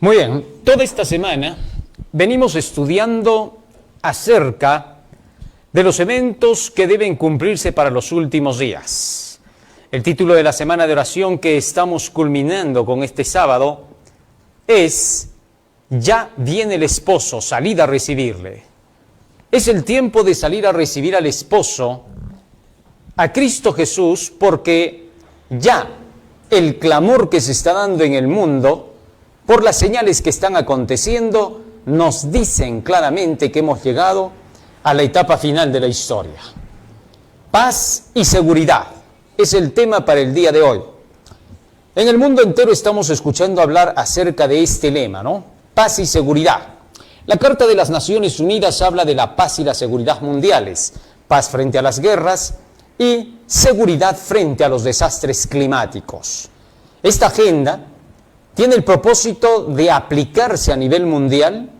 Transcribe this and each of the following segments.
Muy bien, toda esta semana venimos estudiando acerca de los eventos que deben cumplirse para los últimos días. El título de la semana de oración que estamos culminando con este sábado es Ya viene el esposo, salid a recibirle. Es el tiempo de salir a recibir al esposo, a Cristo Jesús, porque ya el clamor que se está dando en el mundo por las señales que están aconteciendo, nos dicen claramente que hemos llegado a la etapa final de la historia. Paz y seguridad es el tema para el día de hoy. En el mundo entero estamos escuchando hablar acerca de este lema, ¿no? Paz y seguridad. La Carta de las Naciones Unidas habla de la paz y la seguridad mundiales, paz frente a las guerras y seguridad frente a los desastres climáticos. Esta agenda tiene el propósito de aplicarse a nivel mundial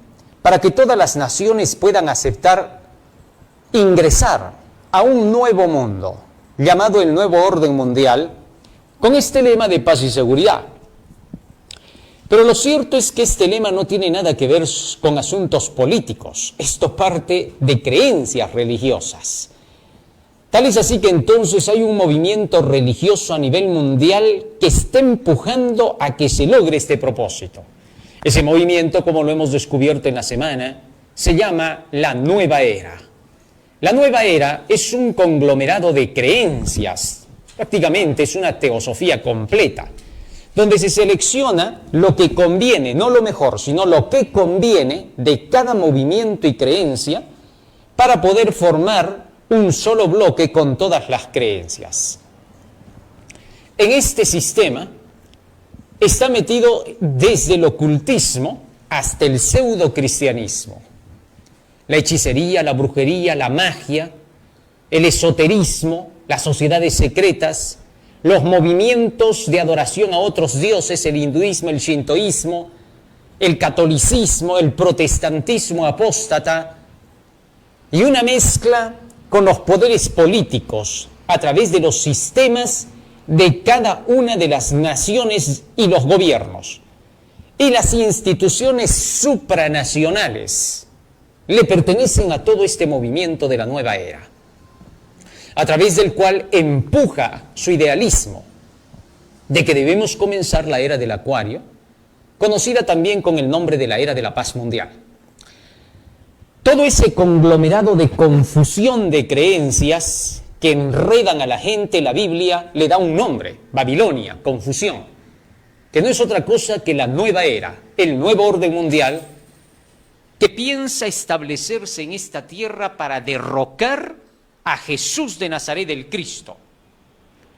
para que todas las naciones puedan aceptar ingresar a un nuevo mundo, llamado el nuevo orden mundial, con este lema de paz y seguridad. Pero lo cierto es que este lema no tiene nada que ver con asuntos políticos. Esto parte de creencias religiosas. Tal es así que entonces hay un movimiento religioso a nivel mundial que está empujando a que se logre este propósito. Ese movimiento, como lo hemos descubierto en la semana, se llama la Nueva Era. La Nueva Era es un conglomerado de creencias, prácticamente es una teosofía completa, donde se selecciona lo que conviene, no lo mejor, sino lo que conviene de cada movimiento y creencia para poder formar un solo bloque con todas las creencias. En este sistema está metido desde el ocultismo hasta el pseudocristianismo. La hechicería, la brujería, la magia, el esoterismo, las sociedades secretas, los movimientos de adoración a otros dioses, el hinduismo, el shintoísmo, el catolicismo, el protestantismo apóstata y una mezcla con los poderes políticos a través de los sistemas de cada una de las naciones y los gobiernos. Y las instituciones supranacionales le pertenecen a todo este movimiento de la nueva era, a través del cual empuja su idealismo de que debemos comenzar la era del Acuario, conocida también con el nombre de la era de la paz mundial. Todo ese conglomerado de confusión de creencias que enredan a la gente, la Biblia le da un nombre, Babilonia, confusión, que no es otra cosa que la nueva era, el nuevo orden mundial, que piensa establecerse en esta tierra para derrocar a Jesús de Nazaret, el Cristo.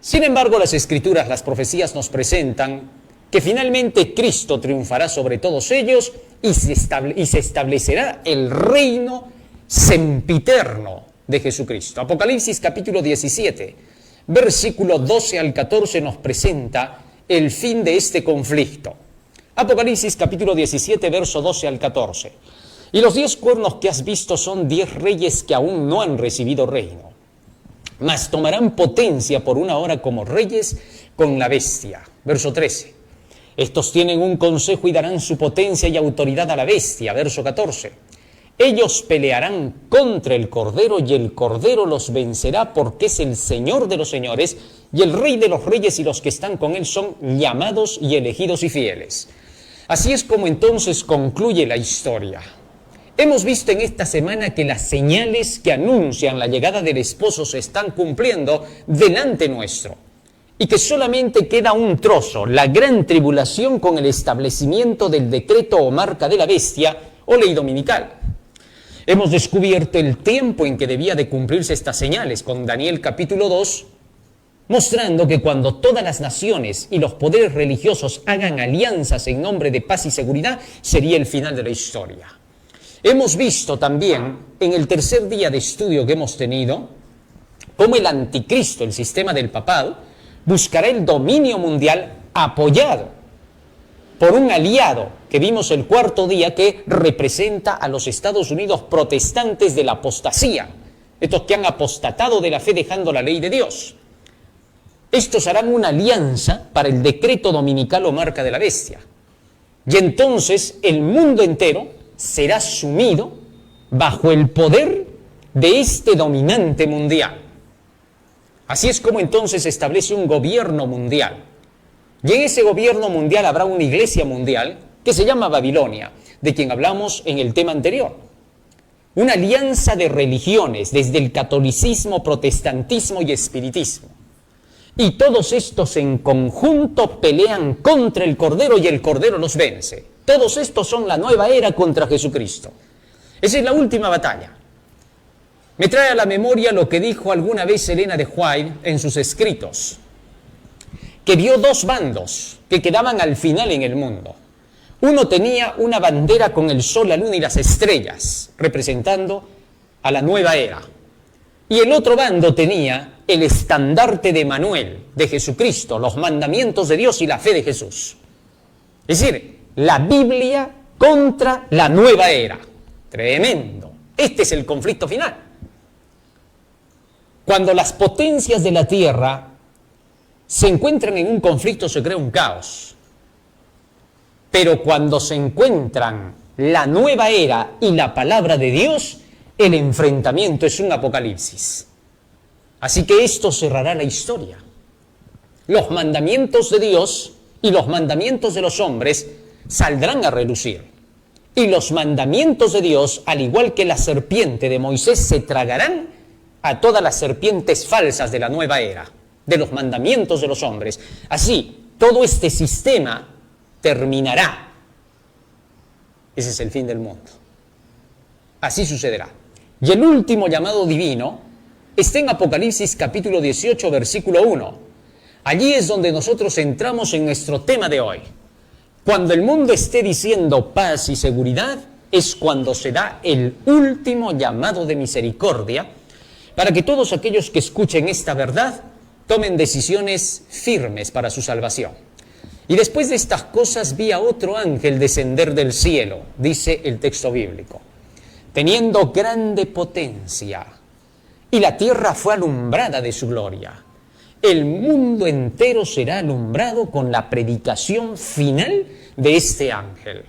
Sin embargo, las Escrituras, las profecías nos presentan que finalmente Cristo triunfará sobre todos ellos y se establecerá el reino sempiterno de Jesucristo. Apocalipsis capítulo 17, versículo 12 al 14 nos presenta el fin de este conflicto. Apocalipsis capítulo 17, verso 12 al 14. Y los 10 cuernos que has visto son 10 reyes que aún no han recibido reino, mas tomarán potencia por una hora como reyes con la bestia. Verso 13. Estos tienen un consejo y darán su potencia y autoridad a la bestia. Verso 14. Ellos pelearán contra el Cordero y el Cordero los vencerá porque es el Señor de los señores y el Rey de los reyes y los que están con él son llamados y elegidos y fieles. Así es como entonces concluye la historia. Hemos visto en esta semana que las señales que anuncian la llegada del esposo se están cumpliendo delante nuestro. Y que solamente queda un trozo, la gran tribulación con el establecimiento del decreto o marca de la bestia o ley dominical. Hemos descubierto el tiempo en que debía de cumplirse estas señales con Daniel capítulo 2, mostrando que cuando todas las naciones y los poderes religiosos hagan alianzas en nombre de paz y seguridad, sería el final de la historia. Hemos visto también en el tercer día de estudio que hemos tenido cómo el anticristo, el sistema del papado, buscará el dominio mundial apoyado por un aliado que vimos el cuarto día que representa a los Estados Unidos protestantes de la apostasía, estos que han apostatado de la fe dejando la ley de Dios. Estos harán una alianza para el decreto dominical o marca de la bestia. Y entonces el mundo entero será sumido bajo el poder de este dominante mundial. Así es como entonces se establece un gobierno mundial. Y en ese gobierno mundial habrá una iglesia mundial que se llama Babilonia, de quien hablamos en el tema anterior. Una alianza de religiones, desde el catolicismo, protestantismo y espiritismo. Y todos estos en conjunto pelean contra el Cordero y el Cordero los vence. Todos estos son la nueva era contra Jesucristo. Esa es la última batalla. Me trae a la memoria lo que dijo alguna vez Elena de White en sus escritos, que vio dos bandos que quedaban al final en el mundo. Uno tenía una bandera con el sol, la luna y las estrellas, representando a la nueva era. Y el otro bando tenía el estandarte de Manuel, de Jesucristo, los mandamientos de Dios y la fe de Jesús. Es decir, la Biblia contra la nueva era. Tremendo. Este es el conflicto final. Cuando las potencias de la tierra se encuentran en un conflicto, se crea un caos. Pero cuando se encuentran la nueva era y la palabra de Dios, el enfrentamiento es un apocalipsis. Así que esto cerrará la historia. Los mandamientos de Dios y los mandamientos de los hombres saldrán a relucir. Y los mandamientos de Dios, al igual que la serpiente de Moisés, se tragarán a todas las serpientes falsas de la nueva era, de los mandamientos de los hombres. Así, todo este sistema terminará. Ese es el fin del mundo. Así sucederá. Y el último llamado divino está en Apocalipsis capítulo 18, versículo 1. Allí es donde nosotros entramos en nuestro tema de hoy. Cuando el mundo esté diciendo paz y seguridad, es cuando se da el último llamado de misericordia para que todos aquellos que escuchen esta verdad tomen decisiones firmes para su salvación. Y después de estas cosas vi a otro ángel descender del cielo, dice el texto bíblico, teniendo grande potencia, y la tierra fue alumbrada de su gloria. El mundo entero será alumbrado con la predicación final de este ángel.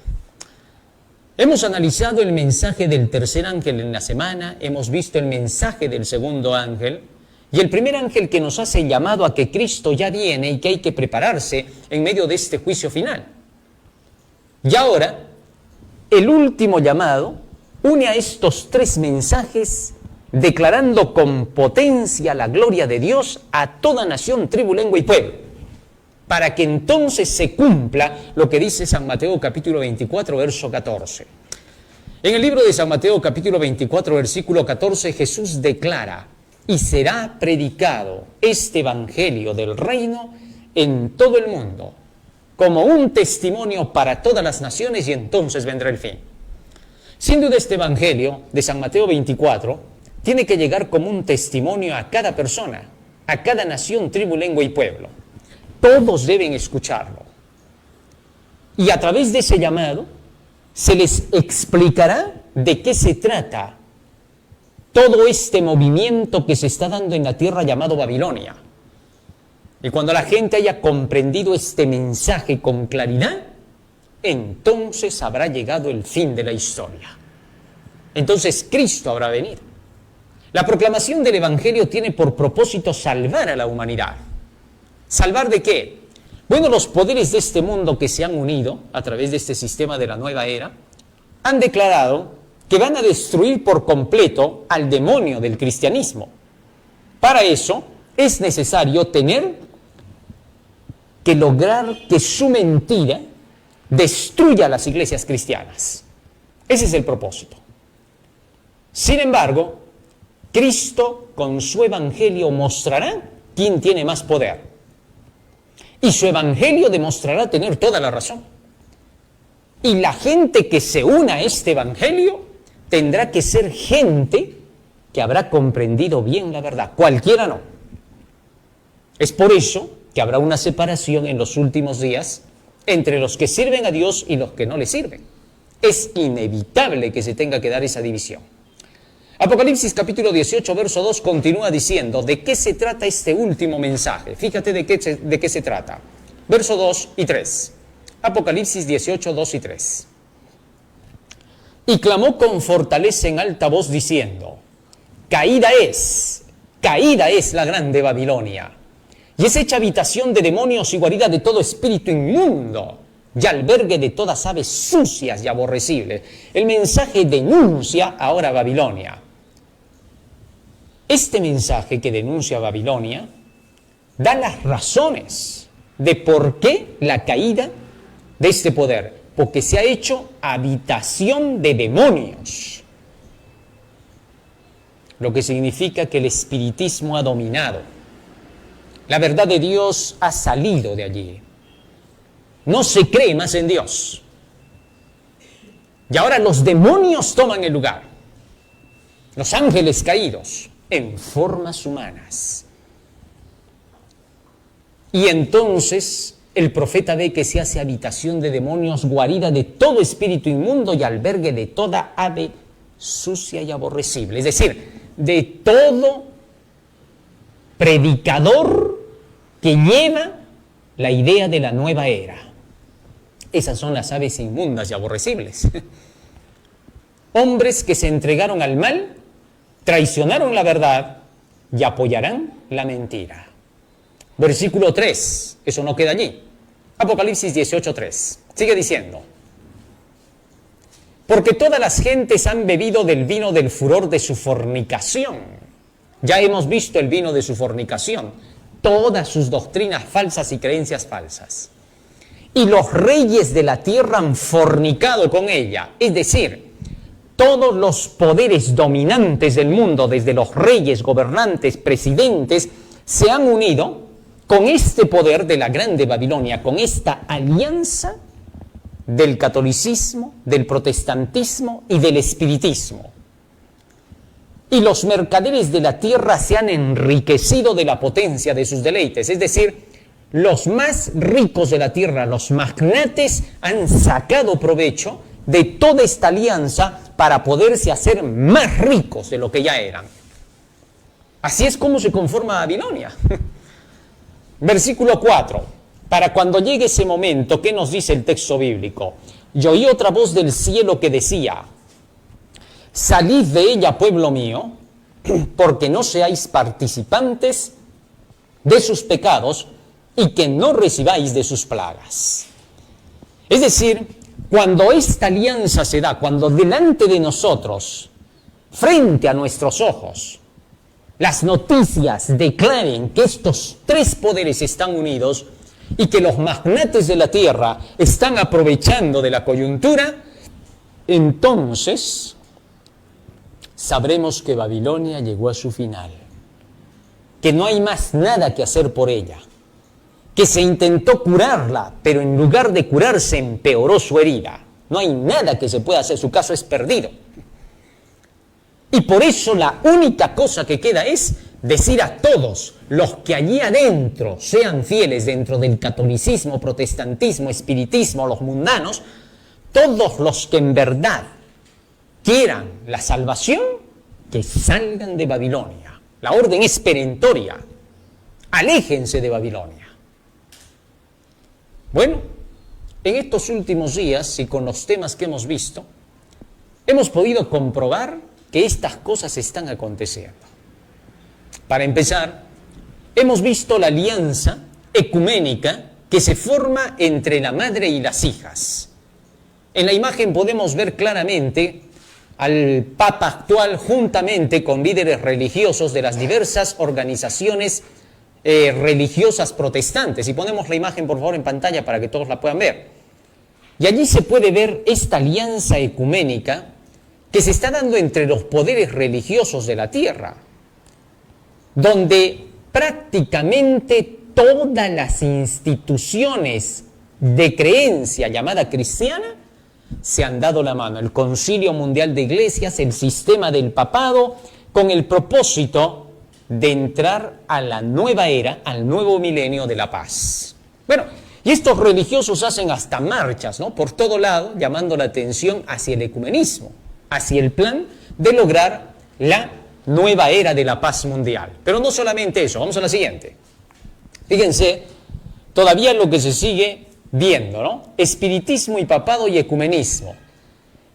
Hemos analizado el mensaje del tercer ángel en la semana, hemos visto el mensaje del segundo ángel, y el primer ángel que nos hace llamado a que Cristo ya viene y que hay que prepararse en medio de este juicio final. Y ahora, el último llamado une a estos tres mensajes declarando con potencia la gloria de Dios a toda nación, tribu, lengua y pueblo, para que entonces se cumpla lo que dice San Mateo capítulo 24, verso 14. En el libro de San Mateo capítulo 24, versículo 14, Jesús declara: y será predicado este evangelio del reino en todo el mundo, como un testimonio para todas las naciones, y entonces vendrá el fin. Sin duda este evangelio de San Mateo 24 tiene que llegar como un testimonio a cada persona, a cada nación, tribu, lengua y pueblo. Todos deben escucharlo. Y a través de ese llamado se les explicará de qué se trata todo este movimiento que se está dando en la tierra llamado Babilonia. Y cuando la gente haya comprendido este mensaje con claridad, entonces habrá llegado el fin de la historia. Entonces Cristo habrá venido. La proclamación del Evangelio tiene por propósito salvar a la humanidad. ¿Salvar de qué? Bueno, los poderes de este mundo que se han unido a través de este sistema de la nueva era han declarado que van a destruir por completo al demonio del cristianismo. Para eso es necesario tener que lograr que su mentira destruya las iglesias cristianas. Ese es el propósito. Sin embargo, Cristo con su evangelio mostrará quién tiene más poder. Y su evangelio demostrará tener toda la razón. Y la gente que se una a este evangelio tendrá que ser gente que habrá comprendido bien la verdad. Cualquiera no. Es por eso que habrá una separación en los últimos días entre los que sirven a Dios y los que no le sirven. Es inevitable que se tenga que dar esa división. Apocalipsis capítulo 18, verso 2 continúa diciendo de qué se trata este último mensaje. Fíjate de qué se trata. Verso 2 y 3. Apocalipsis 18, 2 y 3. Y clamó con fortaleza en alta voz diciendo, caída es la grande Babilonia, y es hecha habitación de demonios y guarida de todo espíritu inmundo, y albergue de todas aves sucias y aborrecibles. El mensaje denuncia ahora a Babilonia. Este mensaje que denuncia a Babilonia da las razones de por qué la caída de este poder, porque se ha hecho habitación de demonios, lo que significa que el espiritismo ha dominado. La verdad de Dios ha salido de allí. No se cree más en Dios. Y ahora los demonios toman el lugar. Los ángeles caídos en formas humanas. Y entonces el profeta ve que se hace habitación de demonios, guarida de todo espíritu inmundo y albergue de toda ave sucia y aborrecible. Es decir, de todo predicador que lleva la idea de la nueva era. Esas son las aves inmundas y aborrecibles. Hombres que se entregaron al mal, traicionaron la verdad y apoyarán la mentira. Versículo 3, eso no queda allí. Apocalipsis 18, 3. Sigue diciendo. Porque todas las gentes han bebido del vino del furor de su fornicación. Ya hemos visto el vino de su fornicación. Todas sus doctrinas falsas y creencias falsas. Y los reyes de la tierra han fornicado con ella. Es decir, todos los poderes dominantes del mundo, desde los reyes, gobernantes, presidentes, se han unido con este poder de la grande Babilonia, con esta alianza del catolicismo, del protestantismo y del espiritismo. Y los mercaderes de la tierra se han enriquecido de la potencia de sus deleites. Es decir, los más ricos de la tierra, los magnates, han sacado provecho de toda esta alianza para poderse hacer más ricos de lo que ya eran. Así es como se conforma Babilonia. Versículo 4. Para cuando llegue ese momento, ¿qué nos dice el texto bíblico? Y oí otra voz del cielo que decía, salid de ella, pueblo mío, porque no seáis participantes de sus pecados y que no recibáis de sus plagas. Es decir, cuando esta alianza se da, cuando delante de nosotros, frente a nuestros ojos, las noticias declaren que estos tres poderes están unidos y que los magnates de la tierra están aprovechando de la coyuntura, entonces sabremos que Babilonia llegó a su final, que no hay más nada que hacer por ella, que se intentó curarla, pero en lugar de curarse empeoró su herida. No hay nada que se pueda hacer, su caso es perdido. Y por eso la única cosa que queda es decir a todos los que allí adentro sean fieles dentro del catolicismo, protestantismo, espiritismo, los mundanos, todos los que en verdad quieran la salvación, que salgan de Babilonia. La orden es perentoria. Aléjense de Babilonia. Bueno, en estos últimos días y con los temas que hemos visto, hemos podido comprobar que estas cosas están aconteciendo. Para empezar, hemos visto la alianza ecuménica que se forma entre la madre y las hijas. En la imagen podemos ver claramente al Papa actual juntamente con líderes religiosos de las diversas organizaciones religiosas protestantes. Y ponemos la imagen por favor en pantalla para que todos la puedan ver. Y allí se puede ver esta alianza ecuménica que se está dando entre los poderes religiosos de la tierra, donde prácticamente todas las instituciones de creencia llamada cristiana se han dado la mano. El Concilio Mundial de Iglesias, el sistema del papado, con el propósito de entrar a la nueva era, al nuevo milenio de la paz. Bueno, y estos religiosos hacen hasta marchas, ¿no?, por todo lado, llamando la atención hacia el ecumenismo, hacia el plan de lograr la nueva era de la paz mundial. Pero no solamente eso, vamos a la siguiente. Fíjense, todavía lo que se sigue viendo, ¿no? Espiritismo y papado y ecumenismo.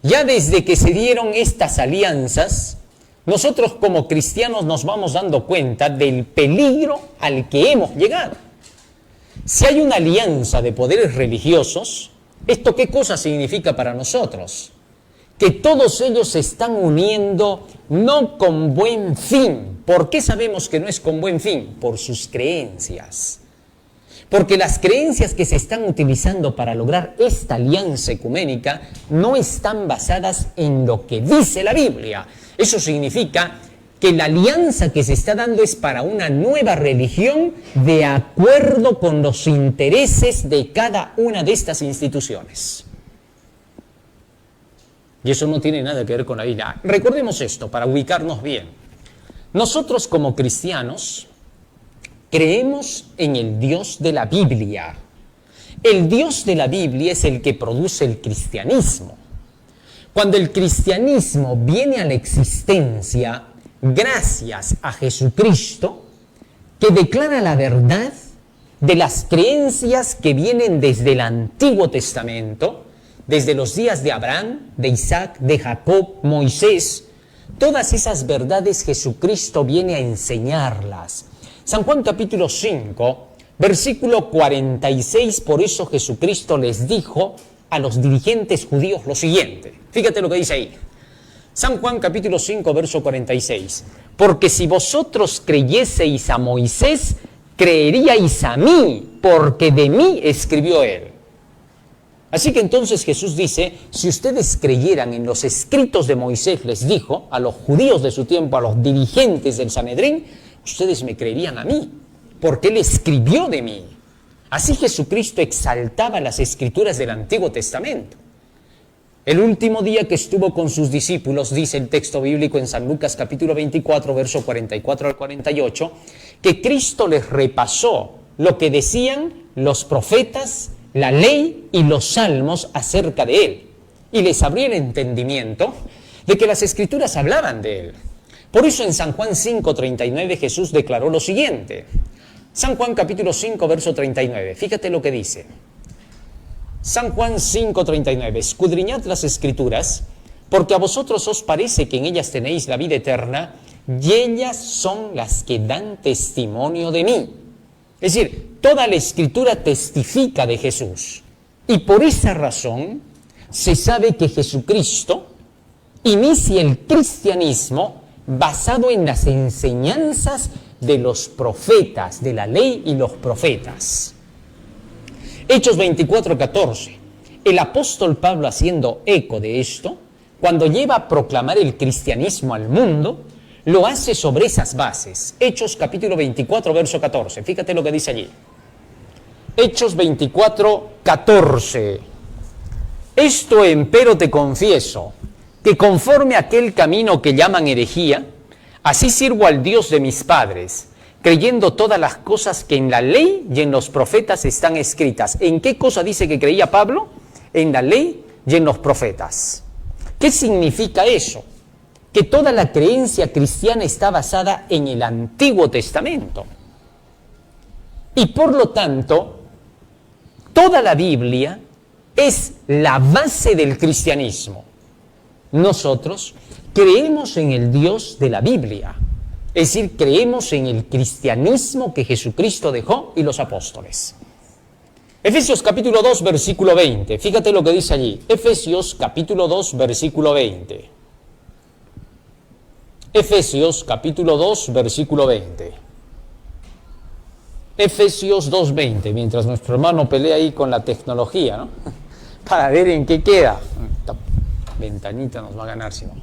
Ya desde que se dieron estas alianzas, nosotros como cristianos nos vamos dando cuenta del peligro al que hemos llegado. Si hay una alianza de poderes religiosos, ¿esto qué cosa significa para nosotros? Que todos ellos se están uniendo no con buen fin. ¿Por qué sabemos que no es con buen fin? Por sus creencias. Porque las creencias que se están utilizando para lograr esta alianza ecuménica no están basadas en lo que dice la Biblia. Eso significa que la alianza que se está dando es para una nueva religión de acuerdo con los intereses de cada una de estas instituciones. Y eso no tiene nada que ver con la Biblia. Recordemos esto para ubicarnos bien. Nosotros como cristianos creemos en el Dios de la Biblia. El Dios de la Biblia es el que produce el cristianismo. Cuando el cristianismo viene a la existencia gracias a Jesucristo, que declara la verdad de las creencias que vienen desde el Antiguo Testamento, desde los días de Abraham, de Isaac, de Jacob, Moisés, todas esas verdades Jesucristo viene a enseñarlas. San Juan capítulo 5, versículo 46, por eso Jesucristo les dijo a los dirigentes judíos lo siguiente. Fíjate lo que dice ahí. San Juan capítulo 5, verso 46. Porque si vosotros creyeseis a Moisés, creeríais a mí, porque de mí escribió él. Así que entonces Jesús dice, si ustedes creyeran en los escritos de Moisés, les dijo a los judíos de su tiempo, a los dirigentes del Sanedrín, ustedes me creerían a mí, porque él escribió de mí. Así Jesucristo exaltaba las escrituras del Antiguo Testamento. El último día que estuvo con sus discípulos, dice el texto bíblico en San Lucas capítulo 24, verso 44 al 48, que Cristo les repasó lo que decían los profetas, la ley y los salmos acerca de él. Y les abrió el entendimiento de que las escrituras hablaban de él. Por eso en San Juan 5, 39 Jesús declaró lo siguiente. San Juan capítulo 5, verso 39. Fíjate lo que dice. San Juan 5, 39. Escudriñad las escrituras, porque a vosotros os parece que en ellas tenéis la vida eterna, y ellas son las que dan testimonio de mí. Es decir, toda la escritura testifica de Jesús. Y por esa razón se sabe que Jesucristo inicia el cristianismo basado en las enseñanzas de los profetas, de la ley y los profetas. Hechos 24, 14. El apóstol Pablo, haciendo eco de esto, cuando lleva a proclamar el cristianismo al mundo, lo hace sobre esas bases. Hechos capítulo 24, verso 14. Fíjate lo que dice allí. Hechos 24, 14. Esto empero te confieso, que conforme a aquel camino que llaman herejía, así sirvo al Dios de mis padres, creyendo todas las cosas que en la ley y en los profetas están escritas. ¿En qué cosa dice que creía Pablo? En la ley y en los profetas. ¿Qué significa eso? Que toda la creencia cristiana está basada en el Antiguo Testamento. Y por lo tanto, toda la Biblia es la base del cristianismo. Nosotros creemos en el Dios de la Biblia, es decir, creemos en el cristianismo que Jesucristo dejó y los apóstoles. Efesios capítulo 2, versículo 20, fíjate lo que dice allí, Efesios capítulo 2, versículo 20. Efesios capítulo 2, versículo 20. Efesios 2, 20, mientras nuestro hermano pelea ahí con la tecnología, ¿no? Para ver en qué queda. Esta ventanita nos va a ganar si no.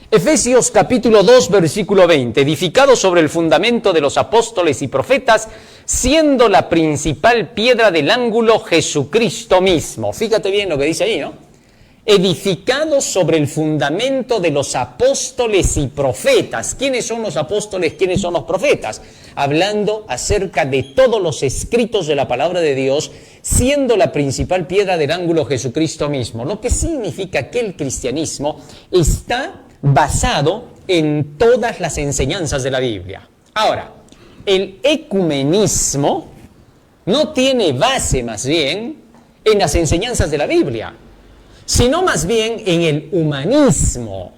Efesios capítulo 2, versículo 20. Edificado sobre el fundamento de los apóstoles y profetas, siendo la principal piedra del ángulo Jesucristo mismo. Fíjate bien lo que dice ahí, ¿no? Edificado sobre el fundamento de los apóstoles y profetas. ¿Quiénes son los apóstoles? ¿Quiénes son los profetas? Hablando acerca de todos los escritos de la palabra de Dios, siendo la principal piedra del ángulo Jesucristo mismo. Lo que significa que el cristianismo está basado en todas las enseñanzas de la Biblia. Ahora, el ecumenismo no tiene base más bien en las enseñanzas de la Biblia, sino más bien en el humanismo,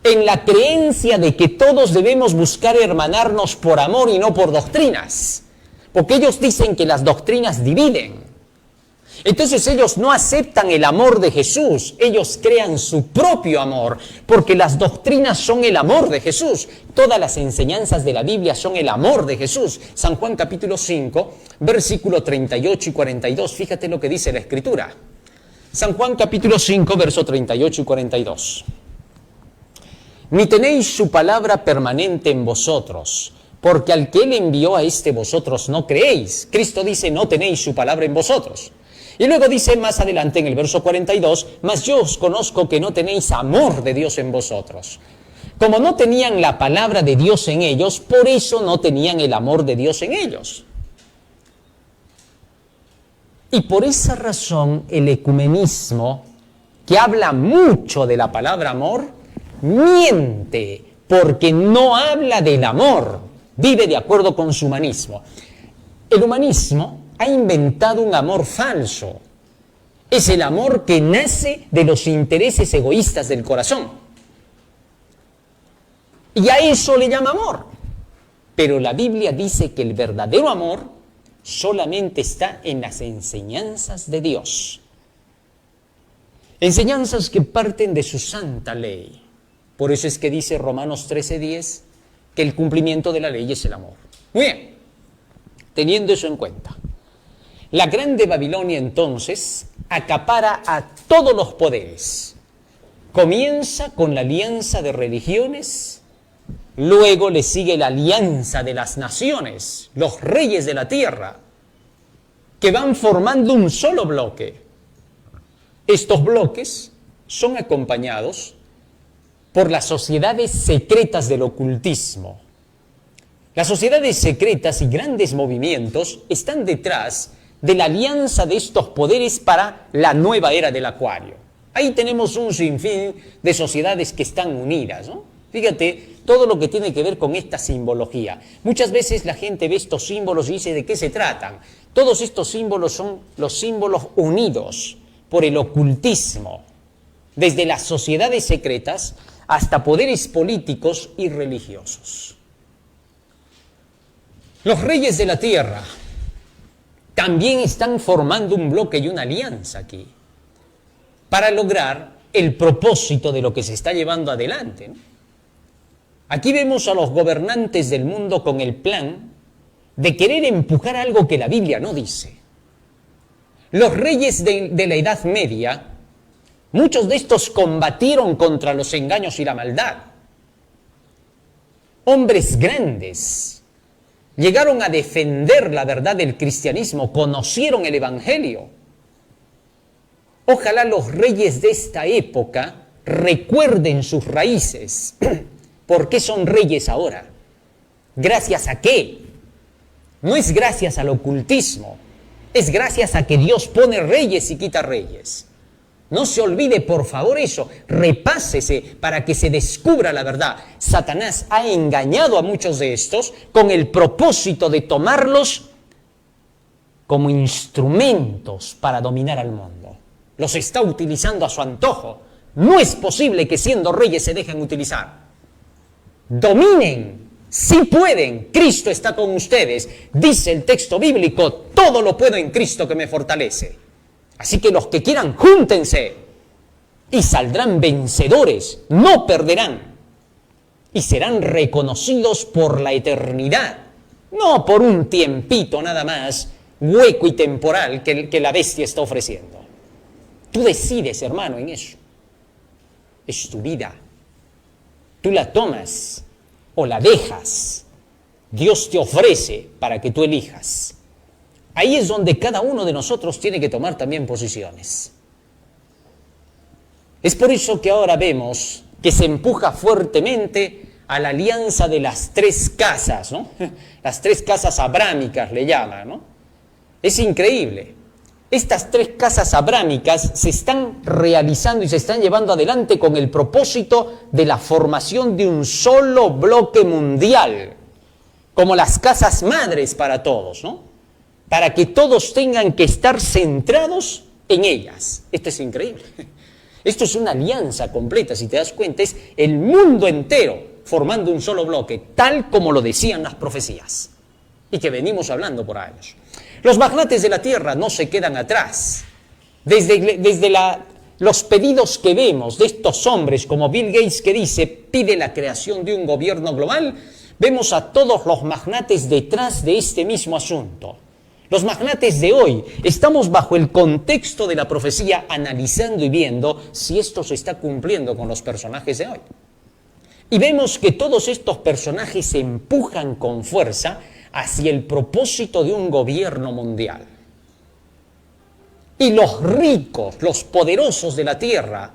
en la creencia de que todos debemos buscar hermanarnos por amor y no por doctrinas, porque ellos dicen que las doctrinas dividen. Entonces ellos no aceptan el amor de Jesús, ellos crean su propio amor, porque las doctrinas son el amor de Jesús. Todas las enseñanzas de la Biblia son el amor de Jesús. San Juan capítulo 5, versículo 38 y 42, fíjate lo que dice la Escritura. San Juan capítulo 5, verso 38 y 42. Ni tenéis su palabra permanente en vosotros, porque al que él envió a este vosotros no creéis. Cristo dice, no tenéis su palabra en vosotros. Y luego dice más adelante en el verso 42, mas yo os conozco que no tenéis amor de Dios en vosotros. Como no tenían la palabra de Dios en ellos, por eso no tenían el amor de Dios en ellos. Y por esa razón el ecumenismo, que habla mucho de la palabra amor, miente, porque no habla del amor, vive de acuerdo con su humanismo. El humanismo ha inventado un amor falso. Es el amor que nace de los intereses egoístas del corazón. Y a eso le llama amor. Pero la Biblia dice que el verdadero amor solamente está en las enseñanzas de Dios. Enseñanzas que parten de su santa ley. Por eso es que dice Romanos 13:10 que el cumplimiento de la ley es el amor. Muy bien, teniendo eso en cuenta, la grande Babilonia entonces acapara a todos los poderes. Comienza con la alianza de religiones, luego le sigue la alianza de las naciones, los reyes de la tierra, que van formando un solo bloque. Estos bloques son acompañados por las sociedades secretas del ocultismo. Las sociedades secretas y grandes movimientos están detrás de la alianza de estos poderes para la nueva era del Acuario. Ahí tenemos un sinfín de sociedades que están unidas, ¿no? Fíjate, todo lo que tiene que ver con esta simbología. Muchas veces la gente ve estos símbolos y dice, ¿de qué se tratan? Todos estos símbolos son los símbolos unidos por el ocultismo, desde las sociedades secretas hasta poderes políticos y religiosos. Los reyes de la tierra también están formando un bloque y una alianza aquí para lograr el propósito de lo que se está llevando adelante, ¿no? Aquí vemos a los gobernantes del mundo con el plan de querer empujar algo que la Biblia no dice. Los reyes de la Edad Media, muchos de estos combatieron contra los engaños y la maldad. Hombres grandes llegaron a defender la verdad del cristianismo, conocieron el Evangelio. Ojalá los reyes de esta época recuerden sus raíces. ¿Por qué son reyes ahora? ¿Gracias a qué? No es gracias al ocultismo, es gracias a que Dios pone reyes y quita reyes. No se olvide, por favor, eso. Repásese para que se descubra la verdad. Satanás ha engañado a muchos de estos con el propósito de tomarlos como instrumentos para dominar al mundo. Los está utilizando a su antojo. No es posible que siendo reyes se dejen utilizar. Dominen, si pueden, Cristo está con ustedes. Dice el texto bíblico, todo lo puedo en Cristo que me fortalece. Así que los que quieran, júntense y saldrán vencedores, no perderán. Y serán reconocidos por la eternidad, no por un tiempito nada más, hueco y temporal que la bestia está ofreciendo. Tú decides, hermano, en eso. Es tu vida. Tú la tomas o la dejas. Dios te ofrece para que tú elijas. Ahí es donde cada uno de nosotros tiene que tomar también posiciones. Es por eso que ahora vemos que se empuja fuertemente a la alianza de las tres casas, ¿no? Las tres casas abrámicas le llaman, ¿no? Es increíble. Estas tres casas abrámicas se están realizando y se están llevando adelante con el propósito de la formación de un solo bloque mundial, como las casas madres para todos, ¿no? para que todos tengan que estar centrados en ellas. Esto es increíble. Esto es una alianza completa, si te das cuenta, es el mundo entero formando un solo bloque, tal como lo decían las profecías, y que venimos hablando por años. Los magnates de la tierra no se quedan atrás. Desde los pedidos que vemos de estos hombres, como Bill Gates, que dice, pide la creación de un gobierno global, vemos a todos los magnates detrás de este mismo asunto. Los magnates de hoy estamos bajo el contexto de la profecía, analizando y viendo si esto se está cumpliendo con los personajes de hoy. Y vemos que todos estos personajes se empujan con fuerza hacia el propósito de un gobierno mundial. Y los ricos, los poderosos de la tierra,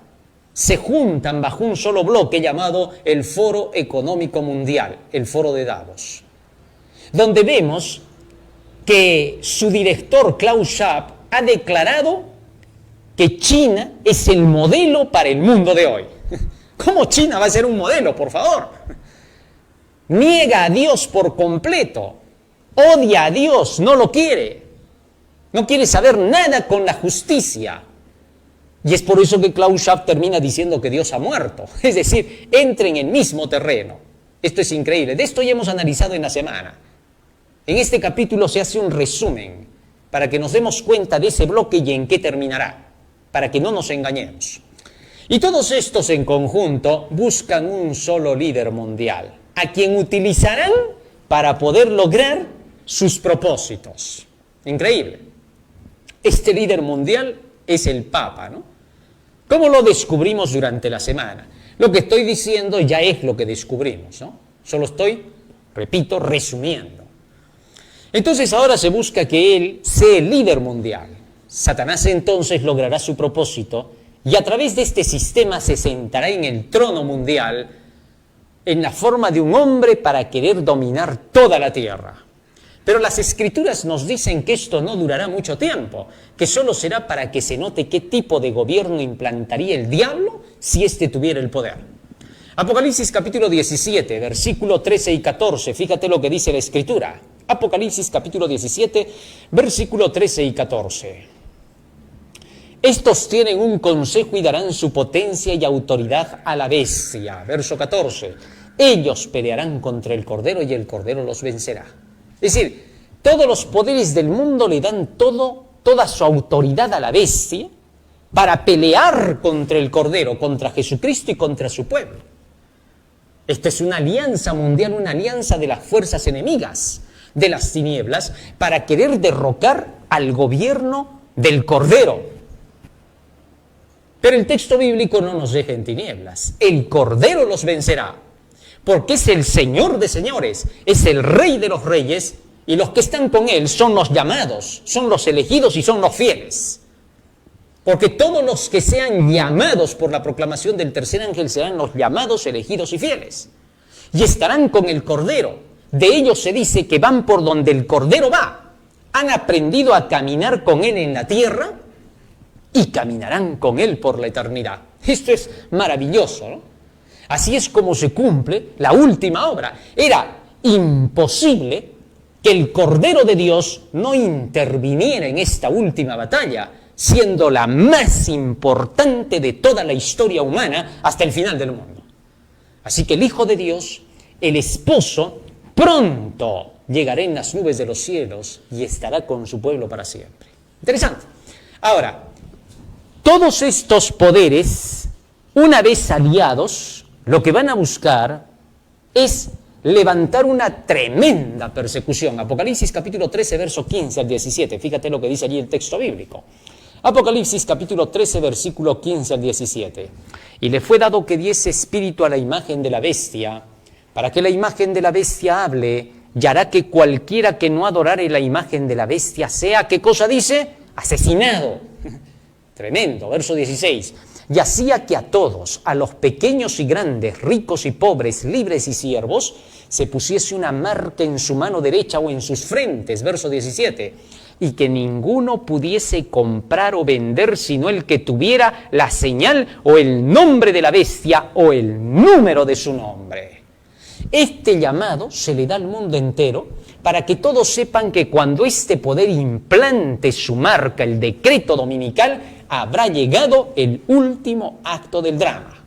se juntan bajo un solo bloque llamado el Foro Económico Mundial, el Foro de Davos, donde vemos que su director Klaus Schwab ha declarado que China es el modelo para el mundo de hoy. ¿Cómo China va a ser un modelo, por favor? Niega a Dios por completo, odia a Dios, no lo quiere, no quiere saber nada con la justicia. Y es por eso que Klaus Schwab termina diciendo que Dios ha muerto. Es decir, entra en el mismo terreno. Esto es increíble. De esto ya hemos analizado en la semana. En este capítulo se hace un resumen para que nos demos cuenta de ese bloque y en qué terminará, para que no nos engañemos. Y todos estos en conjunto buscan un solo líder mundial, a quien utilizarán para poder lograr sus propósitos. Increíble. Este líder mundial es el Papa, ¿no? ¿Cómo lo descubrimos durante la semana? Lo que estoy diciendo ya es lo que descubrimos, ¿no? Solo estoy, repito, resumiendo. Entonces ahora se busca que él sea el líder mundial. Satanás entonces logrará su propósito y a través de este sistema se sentará en el trono mundial en la forma de un hombre para querer dominar toda la tierra. Pero las Escrituras nos dicen que esto no durará mucho tiempo, que solo será para que se note qué tipo de gobierno implantaría el diablo si éste tuviera el poder. Apocalipsis capítulo 17, versículo 13 y 14, fíjate lo que dice la Escritura. Apocalipsis capítulo 17, versículo 13 y 14. Estos tienen un consejo y darán su potencia y autoridad a la bestia. Verso 14. Ellos pelearán contra el Cordero y el Cordero los vencerá. Es decir, todos los poderes del mundo le dan toda su autoridad a la bestia para pelear contra el Cordero, contra Jesucristo y contra su pueblo. Esta es una alianza mundial, una alianza de las fuerzas enemigas de las tinieblas para querer derrocar al gobierno del Cordero. Pero el texto bíblico no nos deja en tinieblas. El Cordero los vencerá, porque es el Señor de señores, es el Rey de los reyes, y los que están con Él son los llamados, son los elegidos y son los fieles. Porque todos los que sean llamados por la proclamación del tercer ángel serán los llamados, elegidos y fieles. Y estarán con el Cordero. De ellos se dice que van por donde el Cordero va. Han aprendido a caminar con Él en la tierra y caminarán con Él por la eternidad. Esto es maravilloso, ¿no? Así es como se cumple la última obra. Era imposible que el Cordero de Dios no interviniera en esta última batalla, siendo la más importante de toda la historia humana hasta el final del mundo. Así que el Hijo de Dios, el esposo, pronto llegará en las nubes de los cielos y estará con su pueblo para siempre. Interesante. Ahora, todos estos poderes, una vez aliados, lo que van a buscar es levantar una tremenda persecución. Apocalipsis capítulo 13, verso 15 al 17. Fíjate lo que dice allí el texto bíblico. Apocalipsis capítulo 13, versículo 15 al 17. Y le fue dado que diese espíritu a la imagen de la bestia, para que la imagen de la bestia hable, y hará que cualquiera que no adorare la imagen de la bestia sea, ¿qué cosa dice? Asesinado. Tremendo, verso 16. Y hacía que a todos, a los pequeños y grandes, ricos y pobres, libres y siervos, se pusiese una marca en su mano derecha o en sus frentes, verso 17, y que ninguno pudiese comprar o vender sino el que tuviera la señal o el nombre de la bestia o el número de su nombre. Este llamado se le da al mundo entero para que todos sepan que cuando este poder implante su marca, el decreto dominical, habrá llegado el último acto del drama.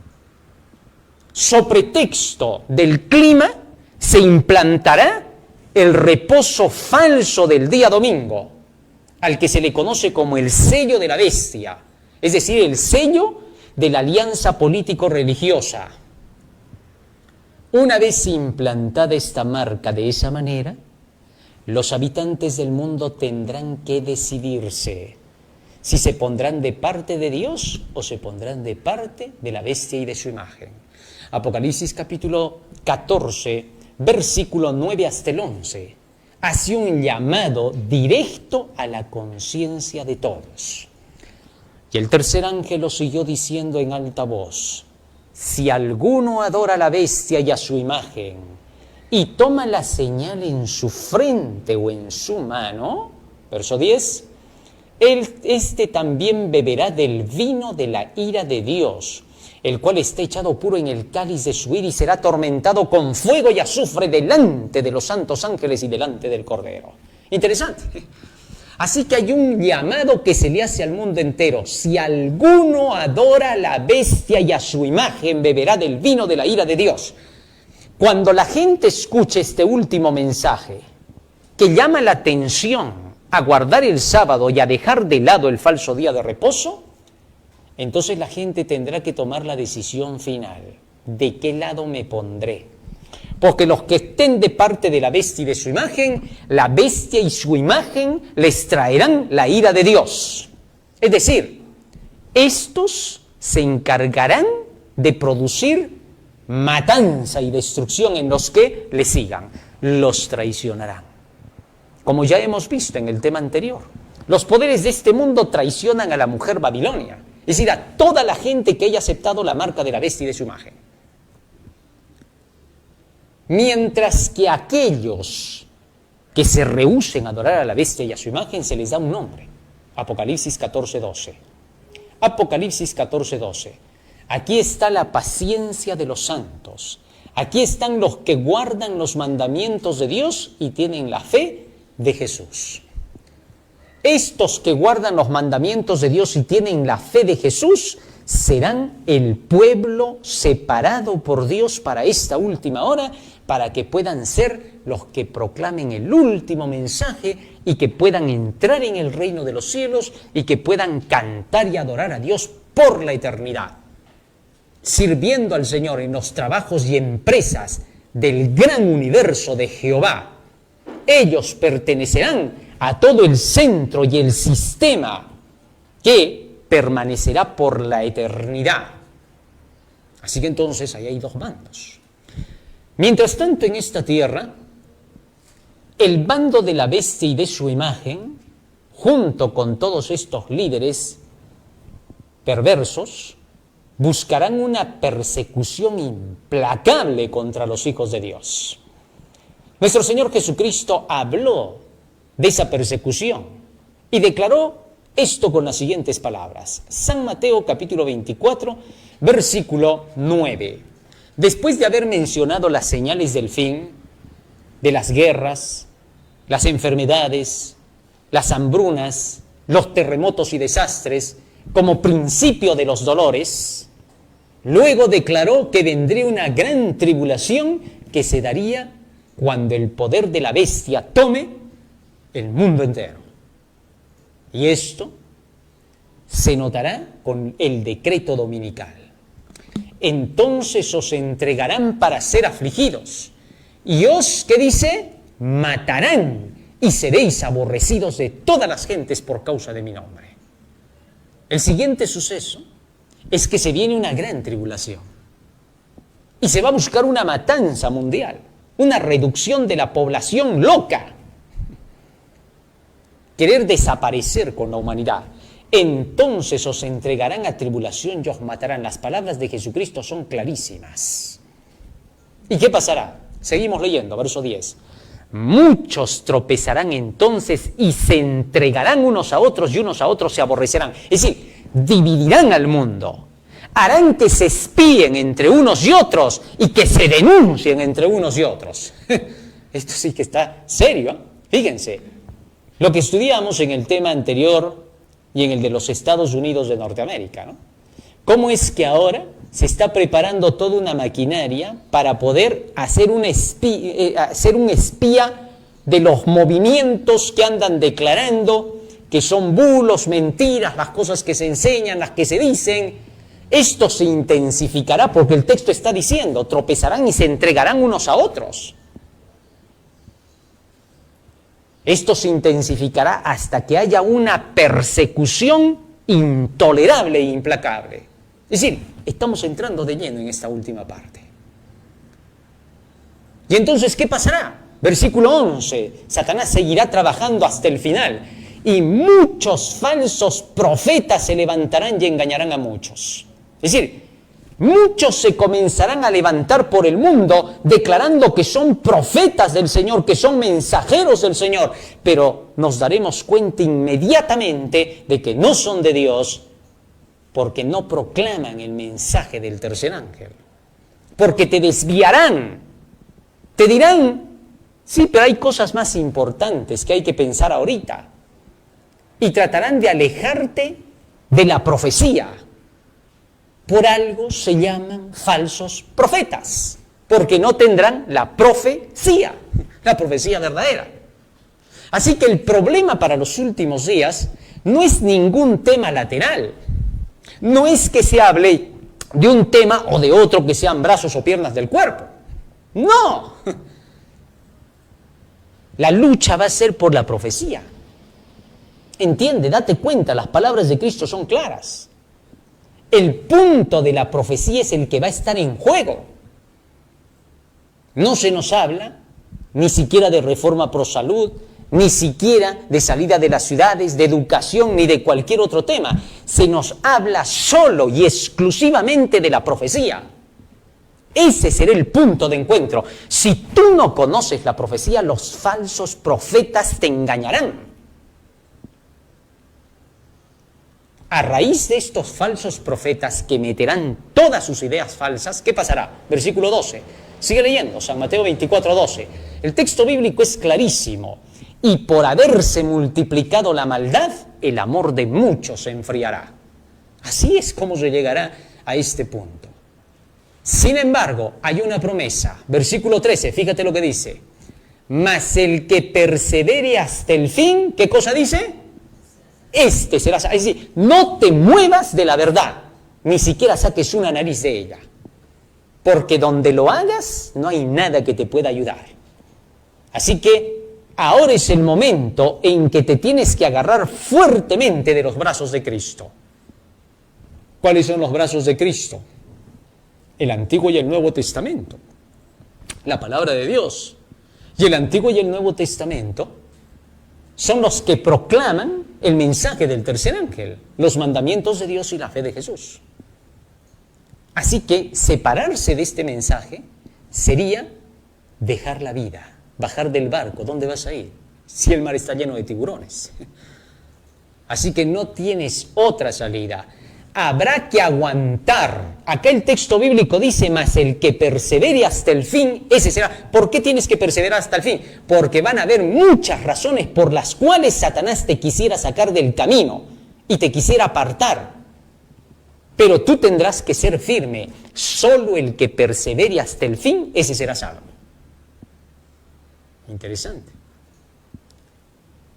Sobre texto del clima se implantará el reposo falso del día domingo, al que se le conoce como el sello de la bestia, es decir, el sello de la alianza político-religiosa. Una vez implantada esta marca de esa manera, los habitantes del mundo tendrán que decidirse si se pondrán de parte de Dios o se pondrán de parte de la bestia y de su imagen. Apocalipsis capítulo 14, versículo 9 hasta el 11, hace un llamado directo a la conciencia de todos. Y el tercer ángel lo siguió diciendo en alta voz: si alguno adora a la bestia y a su imagen, y toma la señal en su frente o en su mano, verso 10, este también beberá del vino de la ira de Dios, el cual está echado puro en el cáliz de su ira y será atormentado con fuego y azufre delante de los santos ángeles y delante del Cordero. Interesante. Así que hay un llamado que se le hace al mundo entero: si alguno adora a la bestia y a su imagen, beberá del vino de la ira de Dios. Cuando la gente escuche este último mensaje, que llama la atención a guardar el sábado y a dejar de lado el falso día de reposo, entonces la gente tendrá que tomar la decisión final: ¿de qué lado me pondré? Porque los que estén de parte de la bestia y de su imagen, la bestia y su imagen les traerán la ira de Dios. Es decir, estos se encargarán de producir matanza y destrucción en los que le sigan. Los traicionarán. Como ya hemos visto en el tema anterior, los poderes de este mundo traicionan a la mujer Babilonia, es decir, a toda la gente que haya aceptado la marca de la bestia y de su imagen. Mientras que a aquellos que se rehúsen a adorar a la bestia y a su imagen se les da un nombre. Apocalipsis 14:12. Apocalipsis 14:12. Aquí está la paciencia de los santos. Aquí están los que guardan los mandamientos de Dios y tienen la fe de Jesús. Estos que guardan los mandamientos de Dios y tienen la fe de Jesús serán el pueblo separado por Dios para esta última hora, para que puedan ser los que proclamen el último mensaje y que puedan entrar en el reino de los cielos y que puedan cantar y adorar a Dios por la eternidad, sirviendo al Señor en los trabajos y empresas del gran universo de Jehová. Ellos pertenecerán a todo el centro y el sistema que permanecerá por la eternidad. Así que entonces ahí hay dos bandos. Mientras tanto, en esta tierra, el bando de la bestia y de su imagen, junto con todos estos líderes perversos, buscarán una persecución implacable contra los hijos de Dios. Nuestro Señor Jesucristo habló de esa persecución y declaró esto con las siguientes palabras. San Mateo capítulo 24, versículo 9. Después de haber mencionado las señales del fin, de las guerras, las enfermedades, las hambrunas, los terremotos y desastres, como principio de los dolores, luego declaró que vendría una gran tribulación que se daría cuando el poder de la bestia tome el mundo entero. Y esto se notará con el decreto dominical. Entonces os entregarán para ser afligidos, y os, ¿qué dice? Matarán, y seréis aborrecidos de todas las gentes por causa de mi nombre. El siguiente suceso es que se viene una gran tribulación, y se va a buscar una matanza mundial, una reducción de la población loca, querer desaparecer con la humanidad. Entonces os entregarán a tribulación y os matarán. Las palabras de Jesucristo son clarísimas. ¿Y qué pasará? Seguimos leyendo, verso 10. Muchos tropezarán entonces y se entregarán unos a otros y unos a otros se aborrecerán. Es decir, dividirán al mundo. Harán que se espíen entre unos y otros y que se denuncien entre unos y otros. Esto sí que está serio. Fíjense, lo que estudiamos en el tema anterior y en el de los Estados Unidos de Norteamérica, ¿no? ¿Cómo es que ahora se está preparando toda una maquinaria para poder hacer un espía de los movimientos que andan declarando que son bulos, mentiras, las cosas que se enseñan, las que se dicen? Esto se intensificará porque el texto está diciendo, tropezarán y se entregarán unos a otros. Esto se intensificará hasta que haya una persecución intolerable e implacable. Es decir, estamos entrando de lleno en esta última parte. ¿Y entonces qué pasará? Versículo 11, Satanás seguirá trabajando hasta el final y muchos falsos profetas se levantarán y engañarán a muchos. Es decir, muchos se comenzarán a levantar por el mundo declarando que son profetas del Señor, que son mensajeros del Señor, pero nos daremos cuenta inmediatamente de que no son de Dios porque no proclaman el mensaje del tercer ángel. Porque te desviarán, te dirán, sí, pero hay cosas más importantes que hay que pensar ahorita. Y tratarán de alejarte de la profecía. Por algo se llaman falsos profetas, porque no tendrán la profecía verdadera. Así que el problema para los últimos días no es ningún tema lateral. No es que se hable de un tema o de otro que sean brazos o piernas del cuerpo. No. La lucha va a ser por la profecía. Entiende, date cuenta, las palabras de Cristo son claras. El punto de la profecía es el que va a estar en juego. No se nos habla ni siquiera de reforma pro salud, ni siquiera de salida de las ciudades, de educación, ni de cualquier otro tema. Se nos habla solo y exclusivamente de la profecía. Ese será el punto de encuentro. Si tú no conoces la profecía, los falsos profetas te engañarán. A raíz de estos falsos profetas que meterán todas sus ideas falsas, ¿qué pasará? Versículo 12. Sigue leyendo, San Mateo 24:12. El texto bíblico es clarísimo. Y por haberse multiplicado la maldad, el amor de muchos se enfriará. Así es como se llegará a este punto. Sin embargo, hay una promesa. Versículo 13, fíjate lo que dice. Mas el que persevere hasta el fin, ¿qué cosa dice? Este será, es decir, no te muevas de la verdad, ni siquiera saques una nariz de ella, porque donde lo hagas no hay nada que te pueda ayudar. Así que ahora es el momento en que te tienes que agarrar fuertemente de los brazos de Cristo. ¿Cuáles son los brazos de Cristo? El Antiguo y el Nuevo Testamento, la palabra de Dios. Y el Antiguo y el Nuevo Testamento son los que proclaman el mensaje del tercer ángel, los mandamientos de Dios y la fe de Jesús. Así que separarse de este mensaje sería dejar la vida, bajar del barco. ¿Dónde vas a ir? Si el mar está lleno de tiburones. Así que no tienes otra salida. Habrá que aguantar. Acá el texto bíblico dice, mas el que persevere hasta el fin, ese será. ¿Por qué tienes que perseverar hasta el fin? Porque van a haber muchas razones por las cuales Satanás te quisiera sacar del camino y te quisiera apartar. Pero tú tendrás que ser firme. Solo el que persevere hasta el fin, ese será salvo. Interesante.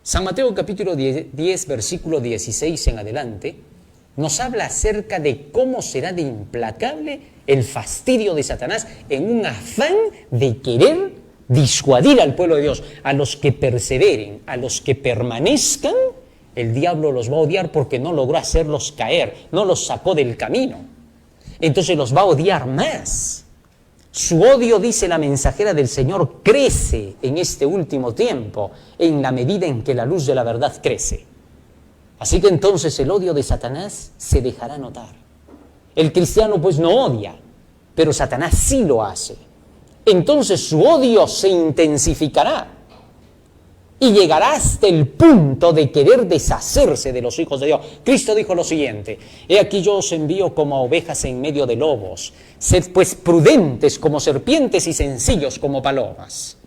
San Mateo capítulo 10, versículo 16 en adelante, nos habla acerca de cómo será de implacable el fastidio de Satanás en un afán de querer disuadir al pueblo de Dios. A los que perseveren, a los que permanezcan, el diablo los va a odiar porque no logró hacerlos caer, no los sacó del camino. Entonces los va a odiar más. Su odio, dice la mensajera del Señor, crece en este último tiempo en la medida en que la luz de la verdad crece. Así que entonces el odio de Satanás se dejará notar. El cristiano pues no odia, pero Satanás sí lo hace. Entonces su odio se intensificará y llegará hasta el punto de querer deshacerse de los hijos de Dios. Cristo dijo lo siguiente: he aquí yo os envío como ovejas en medio de lobos. Sed pues prudentes como serpientes y sencillos como palomas.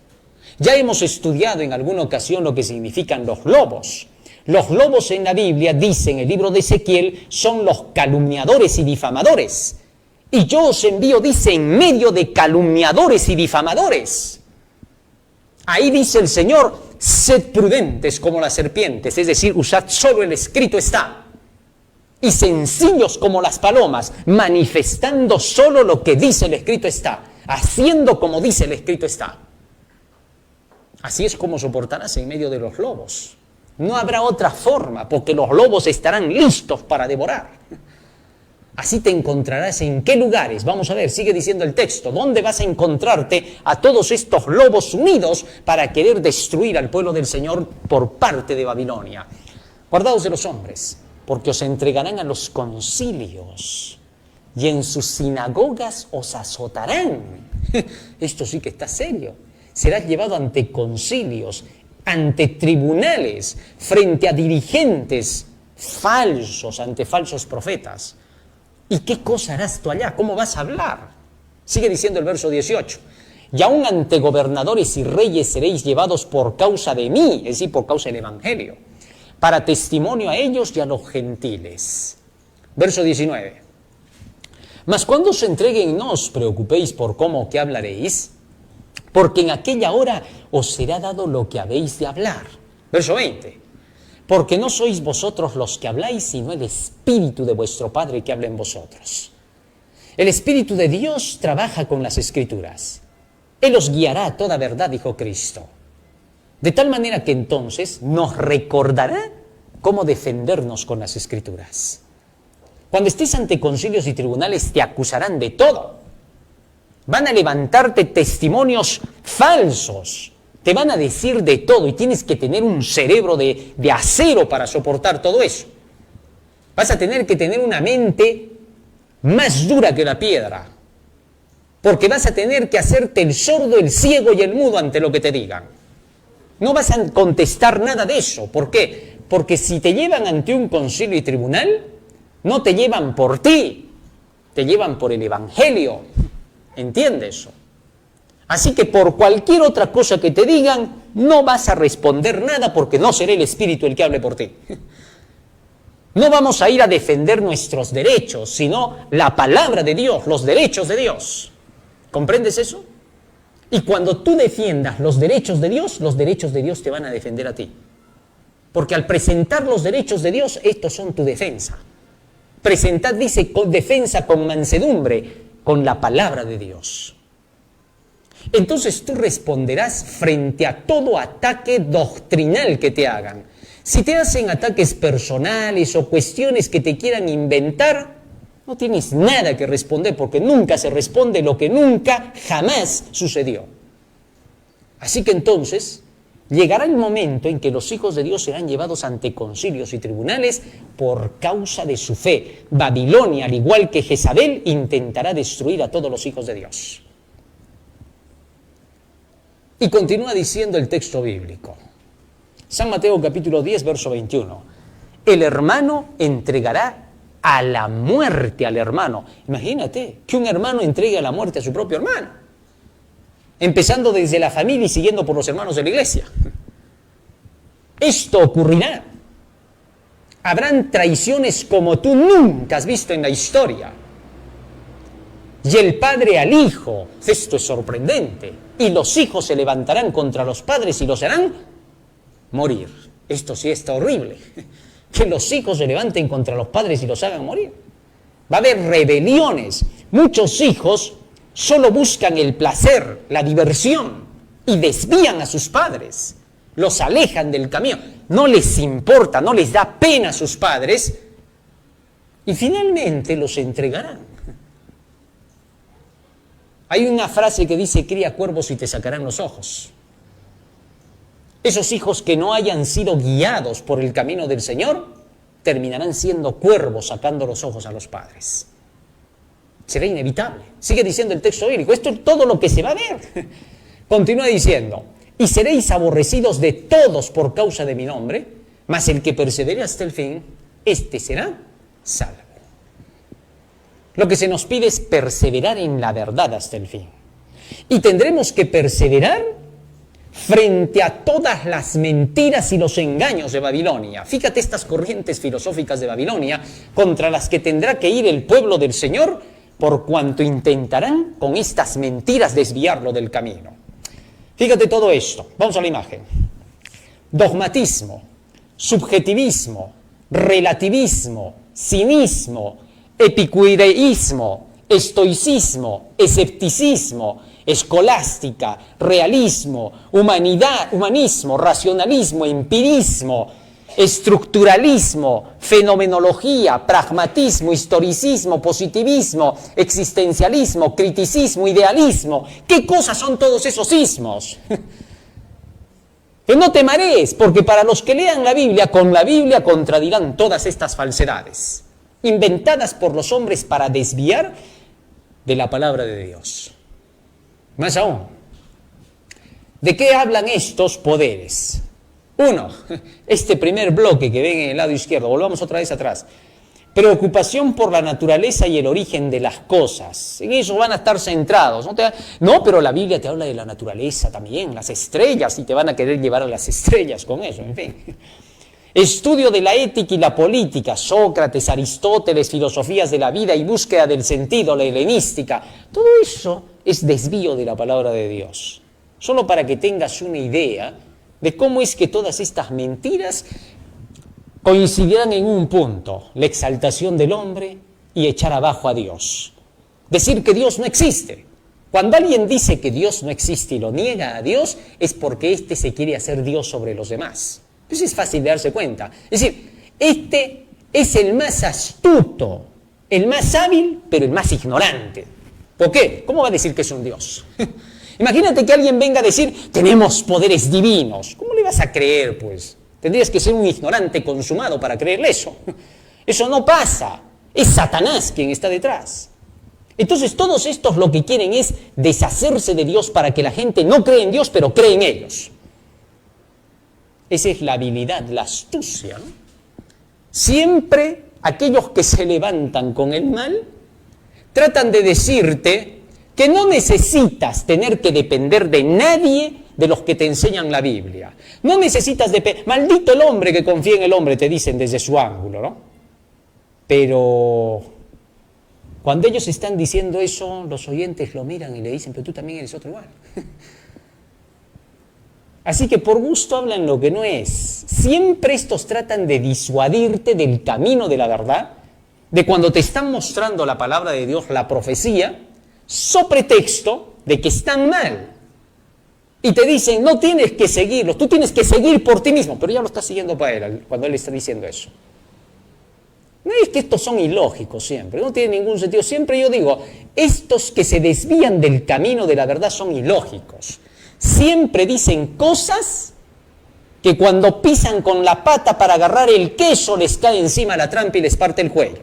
Ya hemos estudiado en alguna ocasión lo que significan los lobos. Los lobos en la Biblia, dice en el libro de Ezequiel, son los calumniadores y difamadores. Y yo os envío, dice, en medio de calumniadores y difamadores. Ahí dice el Señor, sed prudentes como las serpientes, es decir, usad solo el escrito está. Y sencillos como las palomas, manifestando solo lo que dice el escrito está, haciendo como dice el escrito está. Así es como soportarás en medio de los lobos. No habrá otra forma, porque los lobos estarán listos para devorar. Así te encontrarás en qué lugares. Vamos a ver, sigue diciendo el texto. ¿Dónde vas a encontrarte a todos estos lobos unidos para querer destruir al pueblo del Señor por parte de Babilonia? Guardaos de los hombres, porque os entregarán a los concilios y en sus sinagogas os azotarán. Esto sí que está serio. Serás llevado ante concilios, ante tribunales, frente a dirigentes falsos, ante falsos profetas. ¿Y qué cosa harás tú allá? ¿Cómo vas a hablar? Sigue diciendo el verso 18. Y aún ante gobernadores y reyes seréis llevados por causa de mí, es decir, por causa del Evangelio, para testimonio a ellos y a los gentiles. Verso 19. Mas cuando os entreguen, no os preocupéis por cómo o qué hablaréis, porque en aquella hora os será dado lo que habéis de hablar. Verso 20. Porque no sois vosotros los que habláis, sino el Espíritu de vuestro Padre que habla en vosotros. El Espíritu de Dios trabaja con las Escrituras. Él os guiará a toda verdad, dijo Cristo. De tal manera que entonces nos recordará cómo defendernos con las Escrituras. Cuando estés ante concilios y tribunales te acusarán de todo. Van a levantarte testimonios falsos. Te van a decir de todo y tienes que tener un cerebro de acero para soportar todo eso. Vas a tener que tener una mente más dura que la piedra. Porque vas a tener que hacerte el sordo, el ciego y el mudo ante lo que te digan. No vas a contestar nada de eso. ¿Por qué? Porque si te llevan ante un concilio y tribunal, no te llevan por ti, te llevan por el Evangelio. ¿Entiendes eso? Así que por cualquier otra cosa que te digan, no vas a responder nada porque no será el Espíritu el que hable por ti. No vamos a ir a defender nuestros derechos, sino la palabra de Dios, los derechos de Dios. ¿Comprendes eso? Y cuando tú defiendas los derechos de Dios te van a defender a ti. Porque al presentar los derechos de Dios, estos son tu defensa. Presentad, dice, con defensa con mansedumbre, con la palabra de Dios. Entonces tú responderás frente a todo ataque doctrinal que te hagan. Si te hacen ataques personales o cuestiones que te quieran inventar, no tienes nada que responder porque nunca se responde lo que nunca, jamás sucedió. Así que entonces llegará el momento en que los hijos de Dios serán llevados ante concilios y tribunales por causa de su fe. Babilonia, al igual que Jezabel, intentará destruir a todos los hijos de Dios. Y continúa diciendo el texto bíblico. San Mateo capítulo 10, verso 21. El hermano entregará a la muerte al hermano. Imagínate que un hermano entregue a la muerte a su propio hermano. Empezando desde la familia y siguiendo por los hermanos de la iglesia. Esto ocurrirá. Habrán traiciones como tú nunca has visto en la historia. Y el padre al hijo, esto es sorprendente, y los hijos se levantarán contra los padres y los harán morir. Esto sí está horrible, que los hijos se levanten contra los padres y los hagan morir. Va a haber rebeliones. Muchos hijos solo buscan el placer, la diversión, y desvían a sus padres, los alejan del camino, no les importa, no les da pena a sus padres, y finalmente los entregarán. Hay una frase que dice, cría cuervos y te sacarán los ojos. Esos hijos que no hayan sido guiados por el camino del Señor, terminarán siendo cuervos sacando los ojos a los padres. Será inevitable. Sigue diciendo el texto bíblico, esto es todo lo que se va a ver. Continúa diciendo, y seréis aborrecidos de todos por causa de mi nombre, mas el que persevere hasta el fin, este será salvo. Lo que se nos pide es perseverar en la verdad hasta el fin. Y tendremos que perseverar frente a todas las mentiras y los engaños de Babilonia. Fíjate estas corrientes filosóficas de Babilonia contra las que tendrá que ir el pueblo del Señor por cuanto intentarán con estas mentiras desviarlo del camino. Fíjate todo esto. Vamos a la imagen. Dogmatismo, subjetivismo, relativismo, cinismo, epicureísmo, estoicismo, escepticismo, escolástica, realismo, humanismo, racionalismo, empirismo, estructuralismo, fenomenología, pragmatismo, historicismo, positivismo, existencialismo, criticismo, idealismo. ¿Qué cosas son todos esos ismos? Que no te marees, porque para los que lean la Biblia, con la Biblia contradirán todas estas falsedades, inventadas por los hombres para desviar de la palabra de Dios. Más aún, ¿de qué hablan estos poderes? Uno, este primer bloque que ven en el lado izquierdo, volvamos otra vez atrás. Preocupación por la naturaleza y el origen de las cosas. En eso van a estar centrados. No, pero la Biblia te habla de la naturaleza también, las estrellas, y te van a querer llevar a las estrellas con eso, en fin. Estudio de la ética y la política, Sócrates, Aristóteles, filosofías de la vida y búsqueda del sentido, la helenística. Todo eso es desvío de la palabra de Dios. Solo para que tengas una idea de cómo es que todas estas mentiras coincidirán en un punto: la exaltación del hombre y echar abajo a Dios. Decir que Dios no existe. Cuando alguien dice que Dios no existe y lo niega a Dios, es porque éste se quiere hacer Dios sobre los demás. Eso es fácil de darse cuenta. Es decir, este es el más astuto, el más hábil, pero el más ignorante. ¿Por qué? ¿Cómo va a decir que es un Dios? Imagínate que alguien venga a decir, tenemos poderes divinos. ¿Cómo le vas a creer, pues? Tendrías que ser un ignorante consumado para creerle eso. Eso no pasa. Es Satanás quien está detrás. Entonces todos estos lo que quieren es deshacerse de Dios para que la gente no cree en Dios, pero cree en ellos. Esa es la habilidad, la astucia, ¿no? Siempre aquellos que se levantan con el mal tratan de decirte que no necesitas tener que depender de nadie de los que te enseñan la Biblia. No necesitas maldito el hombre que confía en el hombre, te dicen desde su ángulo, ¿no? Pero cuando ellos están diciendo eso, los oyentes lo miran y le dicen, pero tú también eres otro igual. Así que por gusto hablan lo que no es. Siempre estos tratan de disuadirte del camino de la verdad, de cuando te están mostrando la palabra de Dios, la profecía, so pretexto de que están mal. Y te dicen, no tienes que seguirlos, tú tienes que seguir por ti mismo. Pero ya lo estás siguiendo para él, cuando él está diciendo eso. No es que estos son ilógicos siempre, no tiene ningún sentido. Siempre yo digo, estos que se desvían del camino de la verdad son ilógicos. Siempre dicen cosas que cuando pisan con la pata para agarrar el queso les cae encima la trampa y les parte el cuello.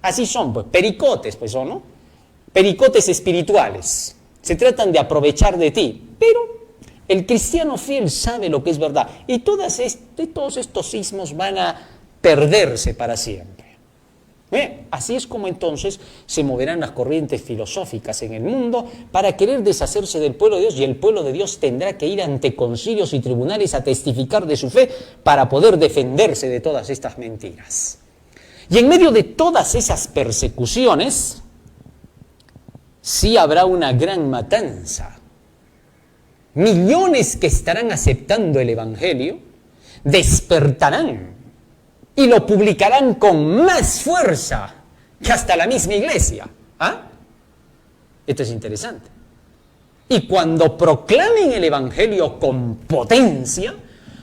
Así son, pues, pericotes, pues son, ¿no? Pericotes espirituales. Se tratan de aprovechar de ti, pero el cristiano fiel sabe lo que es verdad. Y todos estos sismos van a perderse para siempre. Así es como entonces se moverán las corrientes filosóficas en el mundo para querer deshacerse del pueblo de Dios, y el pueblo de Dios tendrá que ir ante concilios y tribunales a testificar de su fe para poder defenderse de todas estas mentiras. Y en medio de todas esas persecuciones, sí habrá una gran matanza. Millones que estarán aceptando el Evangelio despertarán y lo publicarán con más fuerza que hasta la misma iglesia. ¿Ah? Esto es interesante. Y cuando proclamen el Evangelio con potencia,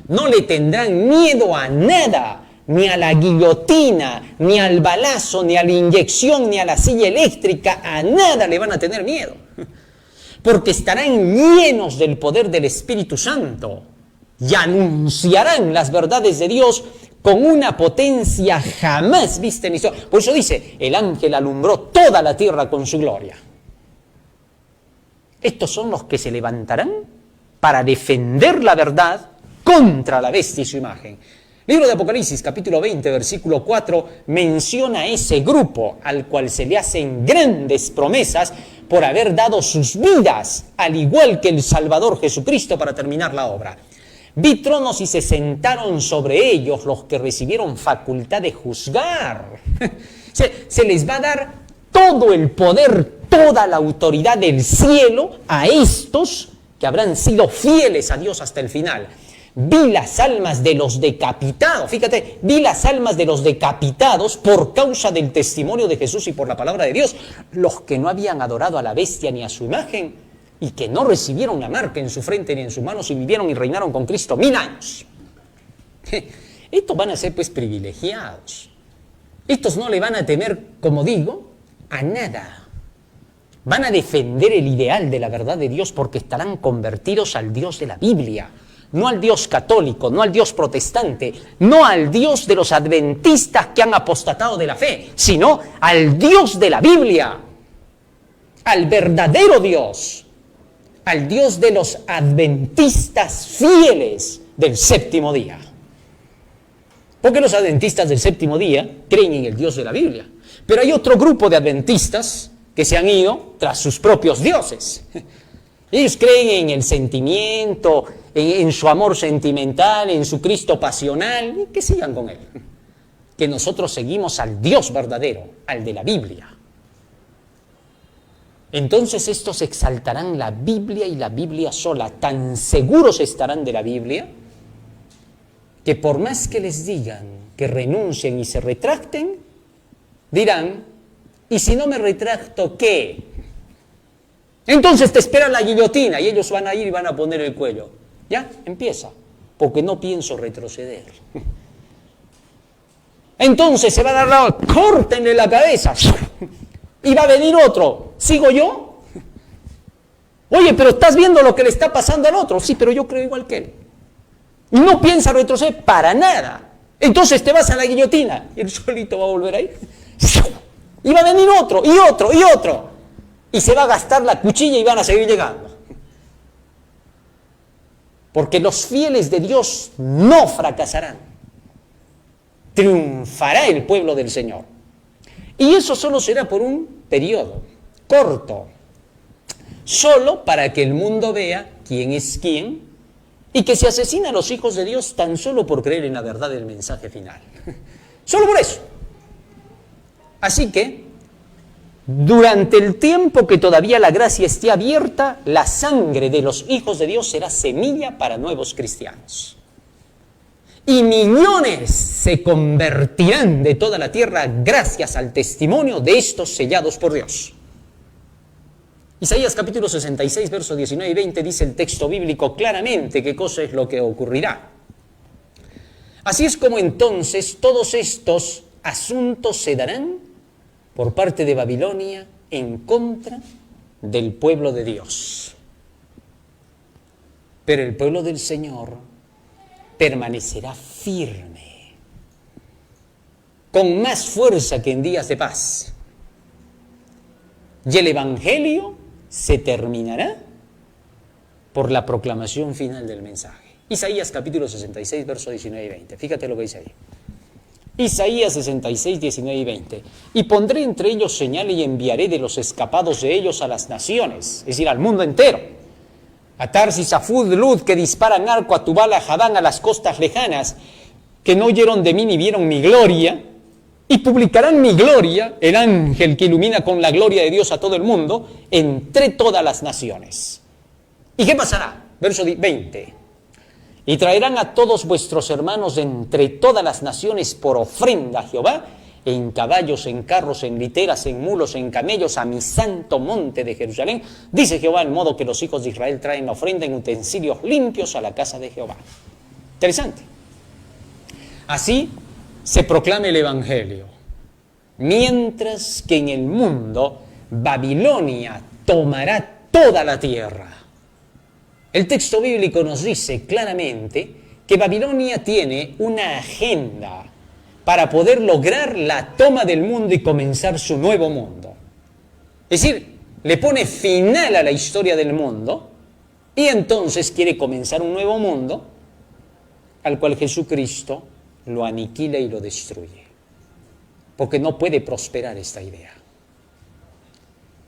no le tendrán miedo a nada, ni a la guillotina, ni al balazo, ni a la inyección, ni a la silla eléctrica, a nada le van a tener miedo. Porque estarán llenos del poder del Espíritu Santo y anunciarán las verdades de Dios con una potencia jamás vista en historia. Por eso dice, el ángel alumbró toda la tierra con su gloria. Estos son los que se levantarán para defender la verdad contra la bestia y su imagen. Libro de Apocalipsis, capítulo 20, versículo 4, menciona a ese grupo al cual se le hacen grandes promesas por haber dado sus vidas, al igual que el Salvador Jesucristo, para terminar la obra. Vi tronos y se sentaron sobre ellos los que recibieron facultad de juzgar. Se les va a dar todo el poder, toda la autoridad del cielo a estos que habrán sido fieles a Dios hasta el final. Vi las almas de los decapitados, fíjate, vi las almas de los decapitados por causa del testimonio de Jesús y por la palabra de Dios, los que no habían adorado a la bestia ni a su imagen y que no recibieron la marca en su frente ni en sus manos y vivieron y reinaron con Cristo 1000 años. Estos van a ser pues privilegiados. Estos no le van a temer, como digo, a nada. Van a defender el ideal de la verdad de Dios porque estarán convertidos al Dios de la Biblia. No al Dios católico, no al Dios protestante, no al Dios de los adventistas que han apostatado de la fe, sino al Dios de la Biblia, al verdadero Dios, al Dios de los adventistas fieles del séptimo día. Porque los adventistas del séptimo día creen en el Dios de la Biblia, pero hay otro grupo de adventistas que se han ido tras sus propios dioses. Ellos creen en el sentimiento, en su amor sentimental, en su Cristo pasional, y que sigan con él. Que nosotros seguimos al Dios verdadero, al de la Biblia. Entonces estos exaltarán la Biblia y la Biblia sola. Tan seguros estarán de la Biblia, que por más que les digan que renuncien y se retracten, dirán, ¿y si no me retracto qué? Entonces te espera la guillotina y ellos van a ir y van a poner el cuello. Ya, empieza, porque no pienso retroceder. Entonces se va a dar córtenle la cabeza y va a venir otro. ¿Sigo yo? Oye, pero estás viendo lo que le está pasando al otro. Sí, pero yo creo igual que él. Y no piensa retroceder para nada. Entonces te vas a la guillotina y el solito va a volver ahí. Y va a venir otro, y otro, y otro. Y se va a gastar la cuchilla y van a seguir llegando. Porque los fieles de Dios no fracasarán. Triunfará el pueblo del Señor. Y eso solo será por un periodo corto. Solo para que el mundo vea quién es quién y que se asesina a los hijos de Dios tan solo por creer en la verdad del mensaje final. Solo por eso. Así que, durante el tiempo que todavía la gracia esté abierta, la sangre de los hijos de Dios será semilla para nuevos cristianos. Y millones se convertirán de toda la tierra gracias al testimonio de estos sellados por Dios. Isaías capítulo 66, versos 19 y 20 dice el texto bíblico claramente qué cosa es lo que ocurrirá. Así es como entonces todos estos asuntos se darán por parte de Babilonia en contra del pueblo de Dios. Pero el pueblo del Señor permanecerá firme, con más fuerza que en días de paz. Y el Evangelio se terminará por la proclamación final del mensaje. Isaías capítulo 66, versos 19 y 20. Fíjate lo que dice ahí. Isaías 66, 19 y 20. Y pondré entre ellos señal y enviaré de los escapados de ellos a las naciones, es decir, al mundo entero. A Tarsis, a Fud, Lud, que disparan arco, a Tubal, a Jadán, a las costas lejanas, que no oyeron de mí ni vieron mi gloria, y publicarán mi gloria, el ángel que ilumina con la gloria de Dios a todo el mundo, entre todas las naciones. ¿Y qué pasará? Verso 20. Y traerán a todos vuestros hermanos de entre todas las naciones por ofrenda a Jehová, en caballos, en carros, en literas, en mulos, en camellos, a mi santo monte de Jerusalén, dice Jehová, en modo que los hijos de Israel traen ofrenda en utensilios limpios a la casa de Jehová. Interesante. Así se proclama el Evangelio, mientras que en el mundo Babilonia tomará toda la tierra. El texto bíblico nos dice claramente que Babilonia tiene una agenda para poder lograr la toma del mundo y comenzar su nuevo mundo. Es decir, le pone final a la historia del mundo y entonces quiere comenzar un nuevo mundo al cual Jesucristo lo aniquila y lo destruye, porque no puede prosperar esta idea.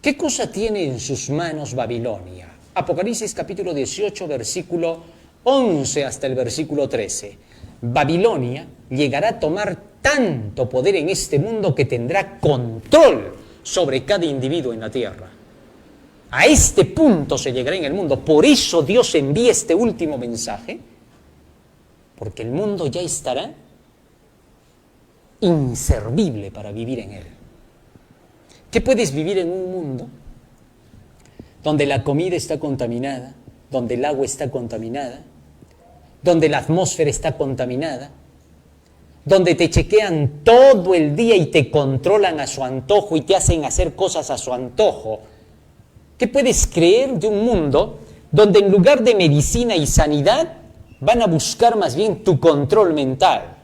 ¿Qué cosa tiene en sus manos Babilonia? Apocalipsis capítulo 18, versículo 11 hasta el versículo 13. Babilonia llegará a tomar tanto poder en este mundo que tendrá control sobre cada individuo en la tierra. A este punto se llegará en el mundo. Por eso Dios envía este último mensaje, porque el mundo ya estará inservible para vivir en él. ¿Qué puedes vivir en un mundo donde la comida está contaminada, donde el agua está contaminada, donde la atmósfera está contaminada, donde te chequean todo el día y te controlan a su antojo y te hacen hacer cosas a su antojo? ¿Qué puedes creer de un mundo donde en lugar de medicina y sanidad van a buscar más bien tu control mental?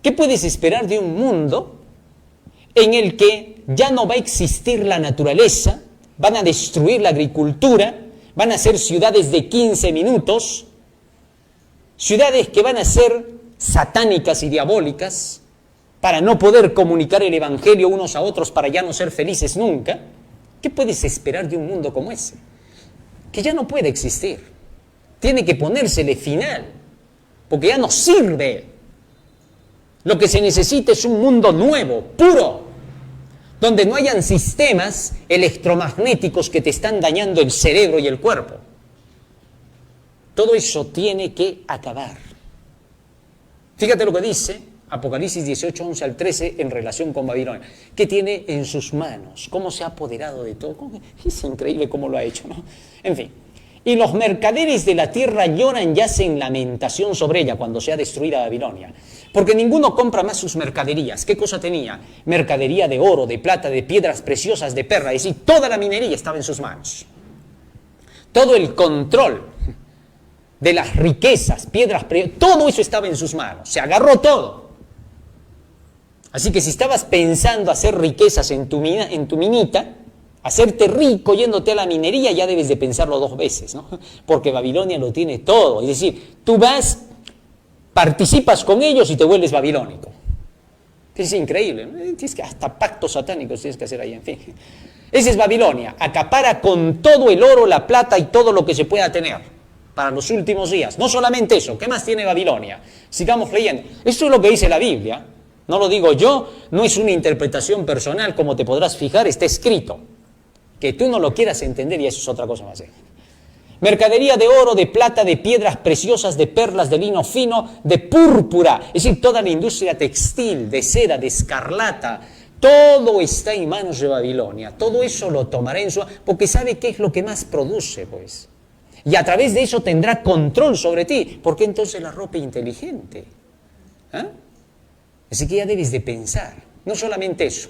¿Qué puedes esperar de un mundo en el que ya no va a existir la naturaleza, van a destruir la agricultura, van a ser ciudades de 15 minutos, ciudades que van a ser satánicas y diabólicas para no poder comunicar el evangelio unos a otros, para ya no ser felices nunca? ¿Qué puedes esperar de un mundo como ese? Que ya no puede existir. Tiene que ponérsele final, porque ya no sirve. Lo que se necesita es un mundo nuevo, puro, donde no hayan sistemas electromagnéticos que te están dañando el cerebro y el cuerpo. Todo eso tiene que acabar. Fíjate lo que dice Apocalipsis 18, 11 al 13 en relación con Babilonia. ¿Qué tiene en sus manos? ¿Cómo se ha apoderado de todo? Es increíble cómo lo ha hecho, ¿no? En fin. Y los mercaderes de la tierra lloran y hacen lamentación sobre ella cuando sea destruida Babilonia. Porque ninguno compra más sus mercaderías. ¿Qué cosa tenía? Mercadería de oro, de plata, de piedras preciosas, de perla. Es decir, toda la minería estaba en sus manos. Todo el control de las riquezas, piedras preciosas, todo eso estaba en sus manos. Se agarró todo. Así que si estabas pensando hacer riquezas en tu minita, hacerte rico yéndote a la minería, ya debes de pensarlo 2 veces, ¿no? Porque Babilonia lo tiene todo. Es decir, tú vas, participas con ellos y te vuelves babilónico. Es increíble, ¿no? Tienes que, hasta pactos satánicos tienes que hacer ahí, en fin. Esa es Babilonia. Acapara con todo el oro, la plata y todo lo que se pueda tener para los últimos días. No solamente eso, ¿qué más tiene Babilonia? Sigamos leyendo. Esto es lo que dice la Biblia. No lo digo yo, no es una interpretación personal, como te podrás fijar, está escrito. Que tú no lo quieras entender y eso es otra cosa más. Mercadería de oro, de plata, de piedras preciosas, de perlas, de lino fino, de púrpura. Es decir, toda la industria textil, de seda, de escarlata, todo está en manos de Babilonia. Todo eso lo tomará en su... porque sabe qué es lo que más produce, pues. Y a través de eso tendrá control sobre ti. ¿Por qué entonces la ropa inteligente? ¿Ah? Así que ya debes de pensar, no solamente eso.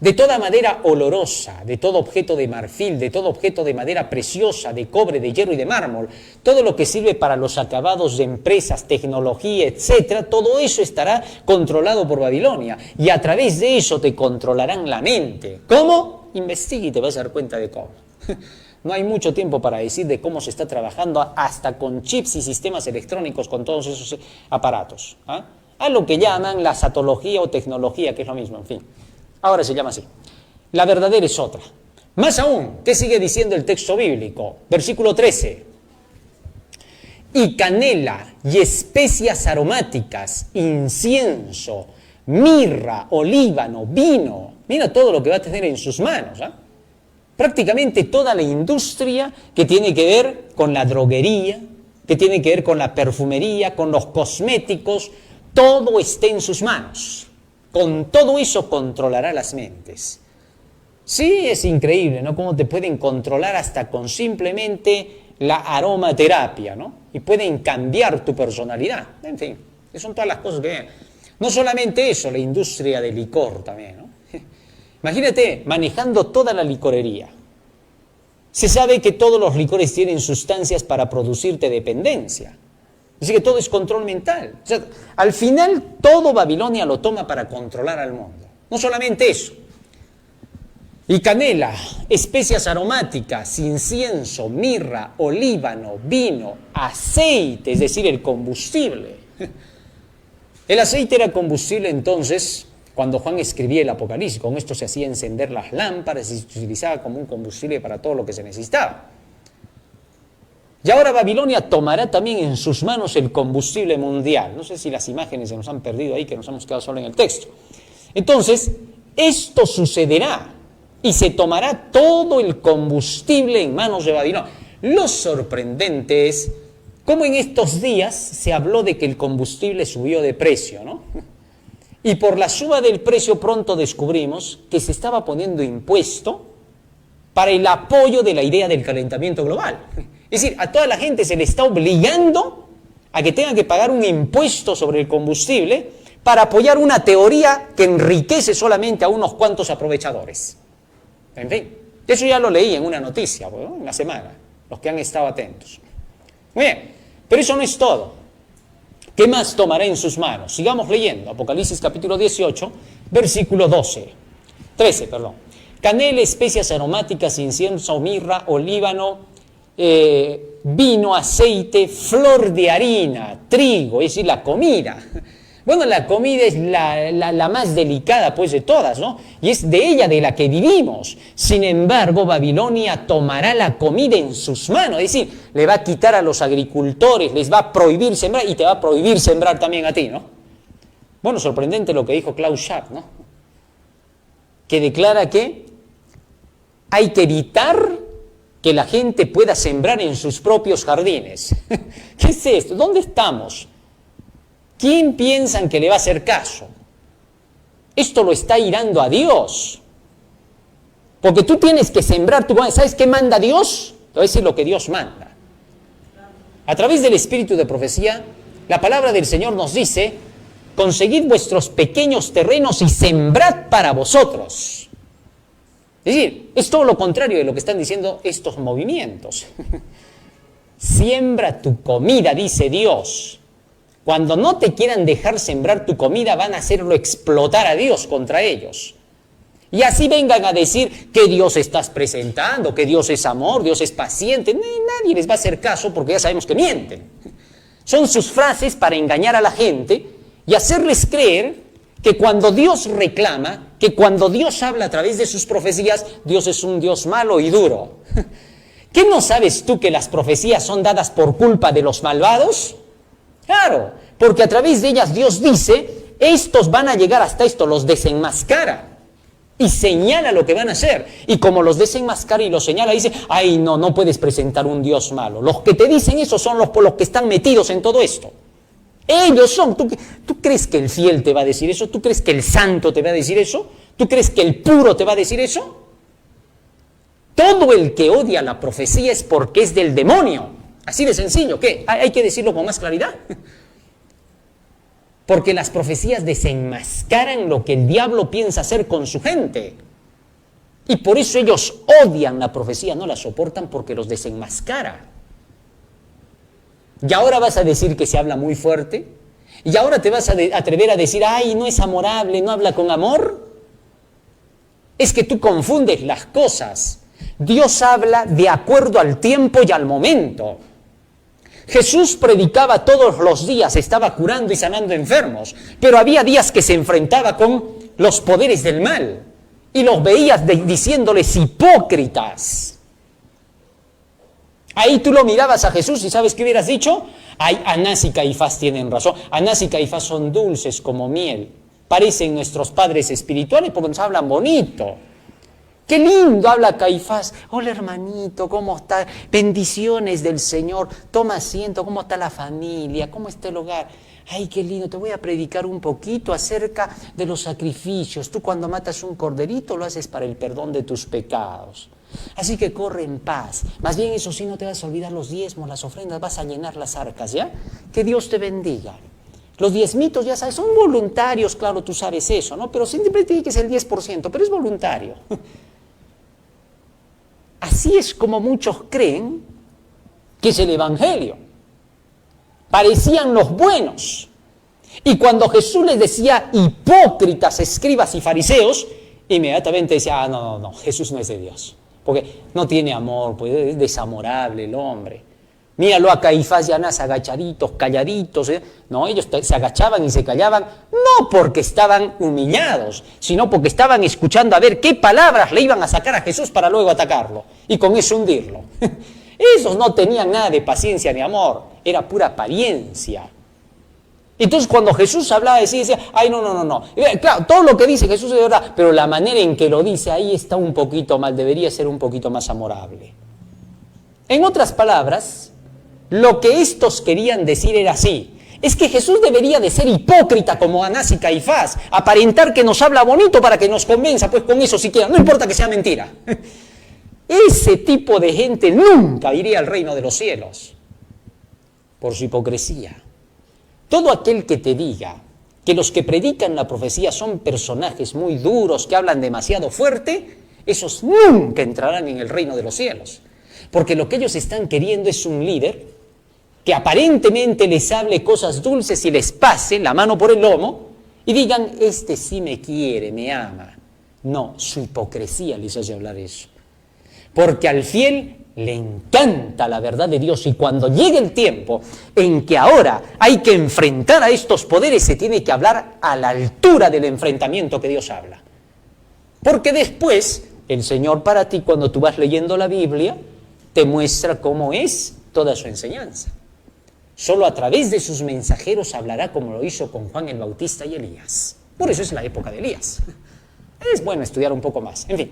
De toda madera olorosa, de todo objeto de marfil, de todo objeto de madera preciosa, de cobre, de hierro y de mármol, todo lo que sirve para los acabados de empresas, tecnología, etcétera, todo eso estará controlado por Babilonia. Y a través de eso te controlarán la mente. ¿Cómo? Investiga y te vas a dar cuenta de cómo. No hay mucho tiempo para decir de cómo se está trabajando hasta con chips y sistemas electrónicos con todos esos aparatos. A lo que llaman la satología o tecnología, que es lo mismo, en fin. Ahora se llama así. La verdadera es otra. Más aún, ¿qué sigue diciendo el texto bíblico? Versículo 13. Y canela y especias aromáticas, incienso, mirra, olíbano, vino. Mira todo lo que va a tener en sus manos. Prácticamente toda la industria que tiene que ver con la droguería, que tiene que ver con la perfumería, con los cosméticos, todo está en sus manos. Con todo eso controlará las mentes. Sí, es increíble, ¿no? Cómo te pueden controlar hasta con simplemente la aromaterapia, ¿no? Y pueden cambiar tu personalidad. En fin, son todas las cosas que... No solamente eso, la industria del licor también, ¿no? Imagínate manejando toda la licorería. Se sabe que todos los licores tienen sustancias para producirte dependencia. Así que todo es control mental. O sea, al final todo Babilonia lo toma para controlar al mundo. No solamente eso. Y canela, especias aromáticas, incienso, mirra, olíbano, vino, aceite, es decir, el combustible. El aceite era combustible entonces cuando Juan escribía el Apocalipsis. Con esto se hacía encender las lámparas y se utilizaba como un combustible para todo lo que se necesitaba. Y ahora Babilonia tomará también en sus manos el combustible mundial. No sé si las imágenes se nos han perdido ahí, que nos hemos quedado solo en el texto. Entonces, esto sucederá y se tomará todo el combustible en manos de Babilonia. Lo sorprendente es cómo en estos días se habló de que el combustible subió de precio, ¿no? Y por la suba del precio pronto descubrimos que se estaba poniendo impuesto para el apoyo de la idea del calentamiento global. Es decir, a toda la gente se le está obligando a que tengan que pagar un impuesto sobre el combustible para apoyar una teoría que enriquece solamente a unos cuantos aprovechadores. En fin, eso ya lo leí en una noticia, ¿no? En la semana, los que han estado atentos. Muy bien, pero eso no es todo. ¿Qué más tomará en sus manos? Sigamos leyendo, Apocalipsis capítulo 18, versículo 13. Canela, especias aromáticas, incienso, mirra, olíbano, vino, aceite, flor de harina, trigo, es decir, la comida. Bueno, la comida es la más delicada pues de todas, ¿no? Y es de ella de la que vivimos. Sin embargo, Babilonia tomará la comida en sus manos, es decir, le va a quitar a los agricultores, les va a prohibir sembrar y te va a prohibir sembrar también a ti, ¿no? Bueno, sorprendente lo que dijo Klaus Schwab, ¿no? Que declara que hay que evitar que la gente pueda sembrar en sus propios jardines. ¿Qué es esto? ¿Dónde estamos? ¿Quién piensan que le va a hacer caso? Esto lo está irando a Dios. Porque tú tienes que sembrar tu... ¿Sabes qué manda Dios? Te voy a decir lo que Dios manda. A través del espíritu de profecía, la palabra del Señor nos dice: conseguid vuestros pequeños terrenos y sembrad para vosotros. Es decir, es todo lo contrario de lo que están diciendo estos movimientos. Siembra tu comida, dice Dios. Cuando no te quieran dejar sembrar tu comida, van a hacerlo explotar a Dios contra ellos. Y así vengan a decir que Dios estás presentando, que Dios es amor, Dios es paciente. Nadie les va a hacer caso porque ya sabemos que mienten. Son sus frases para engañar a la gente y hacerles creer que cuando Dios reclama, que cuando Dios habla a través de sus profecías, Dios es un Dios malo y duro. ¿Qué no sabes tú que las profecías son dadas por culpa de los malvados? Claro, porque a través de ellas Dios dice, estos van a llegar hasta esto, los desenmascara y señala lo que van a hacer. Y como los desenmascara y los señala, dice, ay, no puedes presentar un Dios malo. Los que te dicen eso son los que están metidos en todo esto. Ellos son. ¿Tú crees que el fiel te va a decir eso? ¿Tú crees que el santo te va a decir eso? ¿Tú crees que el puro te va a decir eso? Todo el que odia la profecía es porque es del demonio. Así de sencillo. ¿Qué? Hay que decirlo con más claridad. Porque las profecías desenmascaran lo que el diablo piensa hacer con su gente. Y por eso ellos odian la profecía, no la soportan porque los desenmascara. Y ahora vas a decir que se habla muy fuerte. Y ahora te vas a atrever a decir, ay, no es amorable, no habla con amor. Es que tú confundes las cosas. Dios habla de acuerdo al tiempo y al momento. Jesús predicaba todos los días, estaba curando y sanando enfermos, pero había días que se enfrentaba con los poderes del mal y los veías diciéndoles hipócritas. Ahí tú lo mirabas a Jesús y ¿sabes qué hubieras dicho? Ay, Anás y Caifás tienen razón. Anás y Caifás son dulces como miel. Parecen nuestros padres espirituales porque nos hablan bonito. Qué lindo habla Caifás. Hola hermanito, ¿cómo está? Bendiciones del Señor. Toma asiento, ¿cómo está la familia? ¿Cómo está el hogar? Ay, qué lindo, te voy a predicar un poquito acerca de los sacrificios. Tú cuando matas un corderito lo haces para el perdón de tus pecados. Así que corre en paz. Más bien eso sí, no te vas a olvidar los diezmos, las ofrendas, vas a llenar las arcas, ¿ya? Que Dios te bendiga. Los diezmitos, ya sabes, son voluntarios, claro, tú sabes eso, ¿no? Pero siempre tiene que ser el 10%, pero es voluntario. Así es como muchos creen que es el Evangelio. Parecían los buenos. Y cuando Jesús les decía hipócritas, escribas y fariseos, inmediatamente decía, no, Jesús no es de Dios. Porque no tiene amor, pues es desamorable el hombre. Míralo a Caifás y Anás agachaditos, calladitos. No, ellos se agachaban y se callaban, no porque estaban humillados, sino porque estaban escuchando a ver qué palabras le iban a sacar a Jesús para luego atacarlo y con eso hundirlo. Esos no tenían nada de paciencia ni amor, era pura apariencia. Entonces cuando Jesús hablaba de sí, decía, ay, no. Claro, todo lo que dice Jesús es verdad, pero la manera en que lo dice ahí está un poquito mal, debería ser un poquito más amorable. En otras palabras, lo que estos querían decir era así, es que Jesús debería de ser hipócrita como Anás y Caifás, aparentar que nos habla bonito para que nos convenza, pues con eso siquiera, no importa que sea mentira. Ese tipo de gente nunca iría al reino de los cielos, por su hipocresía. Todo aquel que te diga que los que predican la profecía son personajes muy duros, que hablan demasiado fuerte, esos nunca entrarán en el reino de los cielos. Porque lo que ellos están queriendo es un líder que aparentemente les hable cosas dulces y les pase la mano por el lomo y digan, este sí me quiere, me ama. No, su hipocresía les hace hablar eso. Porque al fiel le encanta la verdad de Dios y cuando llegue el tiempo en que ahora hay que enfrentar a estos poderes, se tiene que hablar a la altura del enfrentamiento que Dios habla. Porque después el Señor para ti, cuando tú vas leyendo la Biblia, te muestra cómo es toda su enseñanza. Solo a través de sus mensajeros hablará como lo hizo con Juan el Bautista y Elías. Por eso es la época de Elías. Es bueno estudiar un poco más. En fin.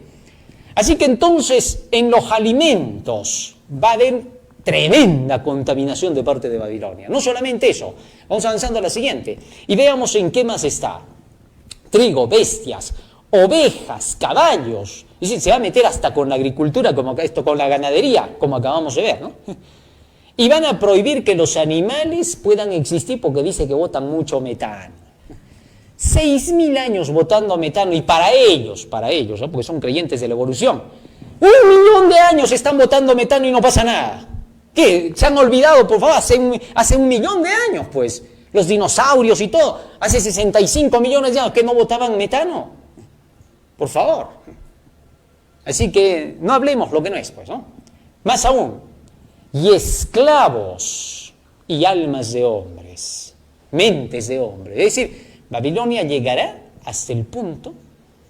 Así que entonces en los alimentos va a haber tremenda contaminación de parte de Babilonia. No solamente eso, vamos avanzando a la siguiente y veamos en qué más está. Trigo, bestias, ovejas, caballos. Es decir, se va a meter hasta con la agricultura, como esto, con la ganadería, como acabamos de ver, ¿no? Y van a prohibir que los animales puedan existir porque dice que botan mucho metano. 6.000 años botando metano y para ellos, ¿no? Porque son creyentes de la evolución. 1 millón de años están botando metano y no pasa nada. ¿Qué? ¿Se han olvidado, por favor? Hace 1 millón de años, pues. Los dinosaurios y todo. Hace 65 millones de años que no botaban metano. Por favor. Así que no hablemos lo que no es, pues, ¿no? Más aún. Y esclavos y almas de hombres. Mentes de hombres. Es decir, Babilonia llegará hasta el punto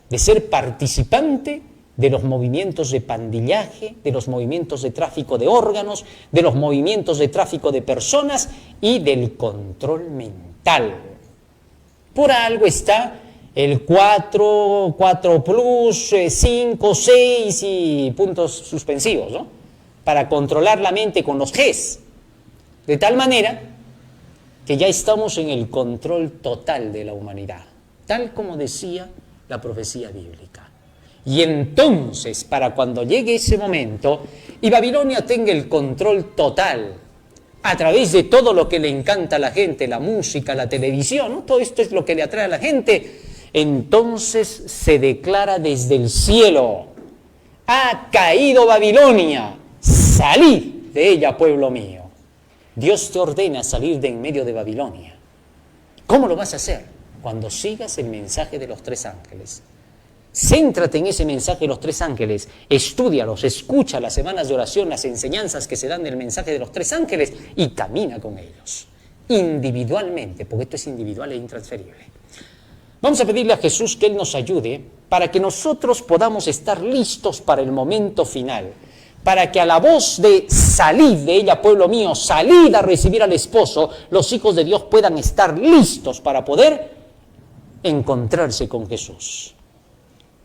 de ser participante de los movimientos de pandillaje, de los movimientos de tráfico de órganos, de los movimientos de tráfico de personas y del control mental. Por algo está el 4 plus, 5, 6 y puntos suspensivos, ¿no? Para controlar la mente con los Gs. De tal manera que ya estamos en el control total de la humanidad, tal como decía la profecía bíblica. Y entonces, para cuando llegue ese momento y Babilonia tenga el control total a través de todo lo que le encanta a la gente, la música, la televisión, ¿no? Todo esto es lo que le atrae a la gente, entonces se declara desde el cielo, ha caído Babilonia, salid de ella, pueblo mío. Dios te ordena salir de en medio de Babilonia. ¿Cómo lo vas a hacer? Cuando sigas el mensaje de los 3 ángeles. Céntrate en ese mensaje de los 3 ángeles, estúdialos, escucha las semanas de oración, las enseñanzas que se dan del mensaje de los 3 ángeles y camina con ellos, individualmente, porque esto es individual e intransferible. Vamos a pedirle a Jesús que Él nos ayude para que nosotros podamos estar listos para el momento final, para que a la voz de salid de ella, pueblo mío, salid a recibir al esposo, los hijos de Dios puedan estar listos para poder encontrarse con Jesús.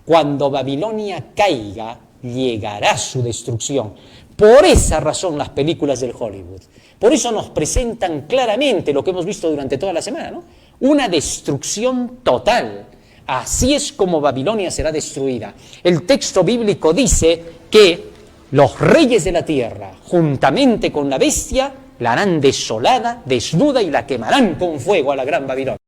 Cuando Babilonia caiga, llegará su destrucción. Por esa razón las películas del Hollywood. Por eso nos presentan claramente lo que hemos visto durante toda la semana, ¿no? Una destrucción total. Así es como Babilonia será destruida. El texto bíblico dice que los reyes de la tierra, juntamente con la bestia, la harán desolada, desnuda y la quemarán con fuego a la gran Babilonia.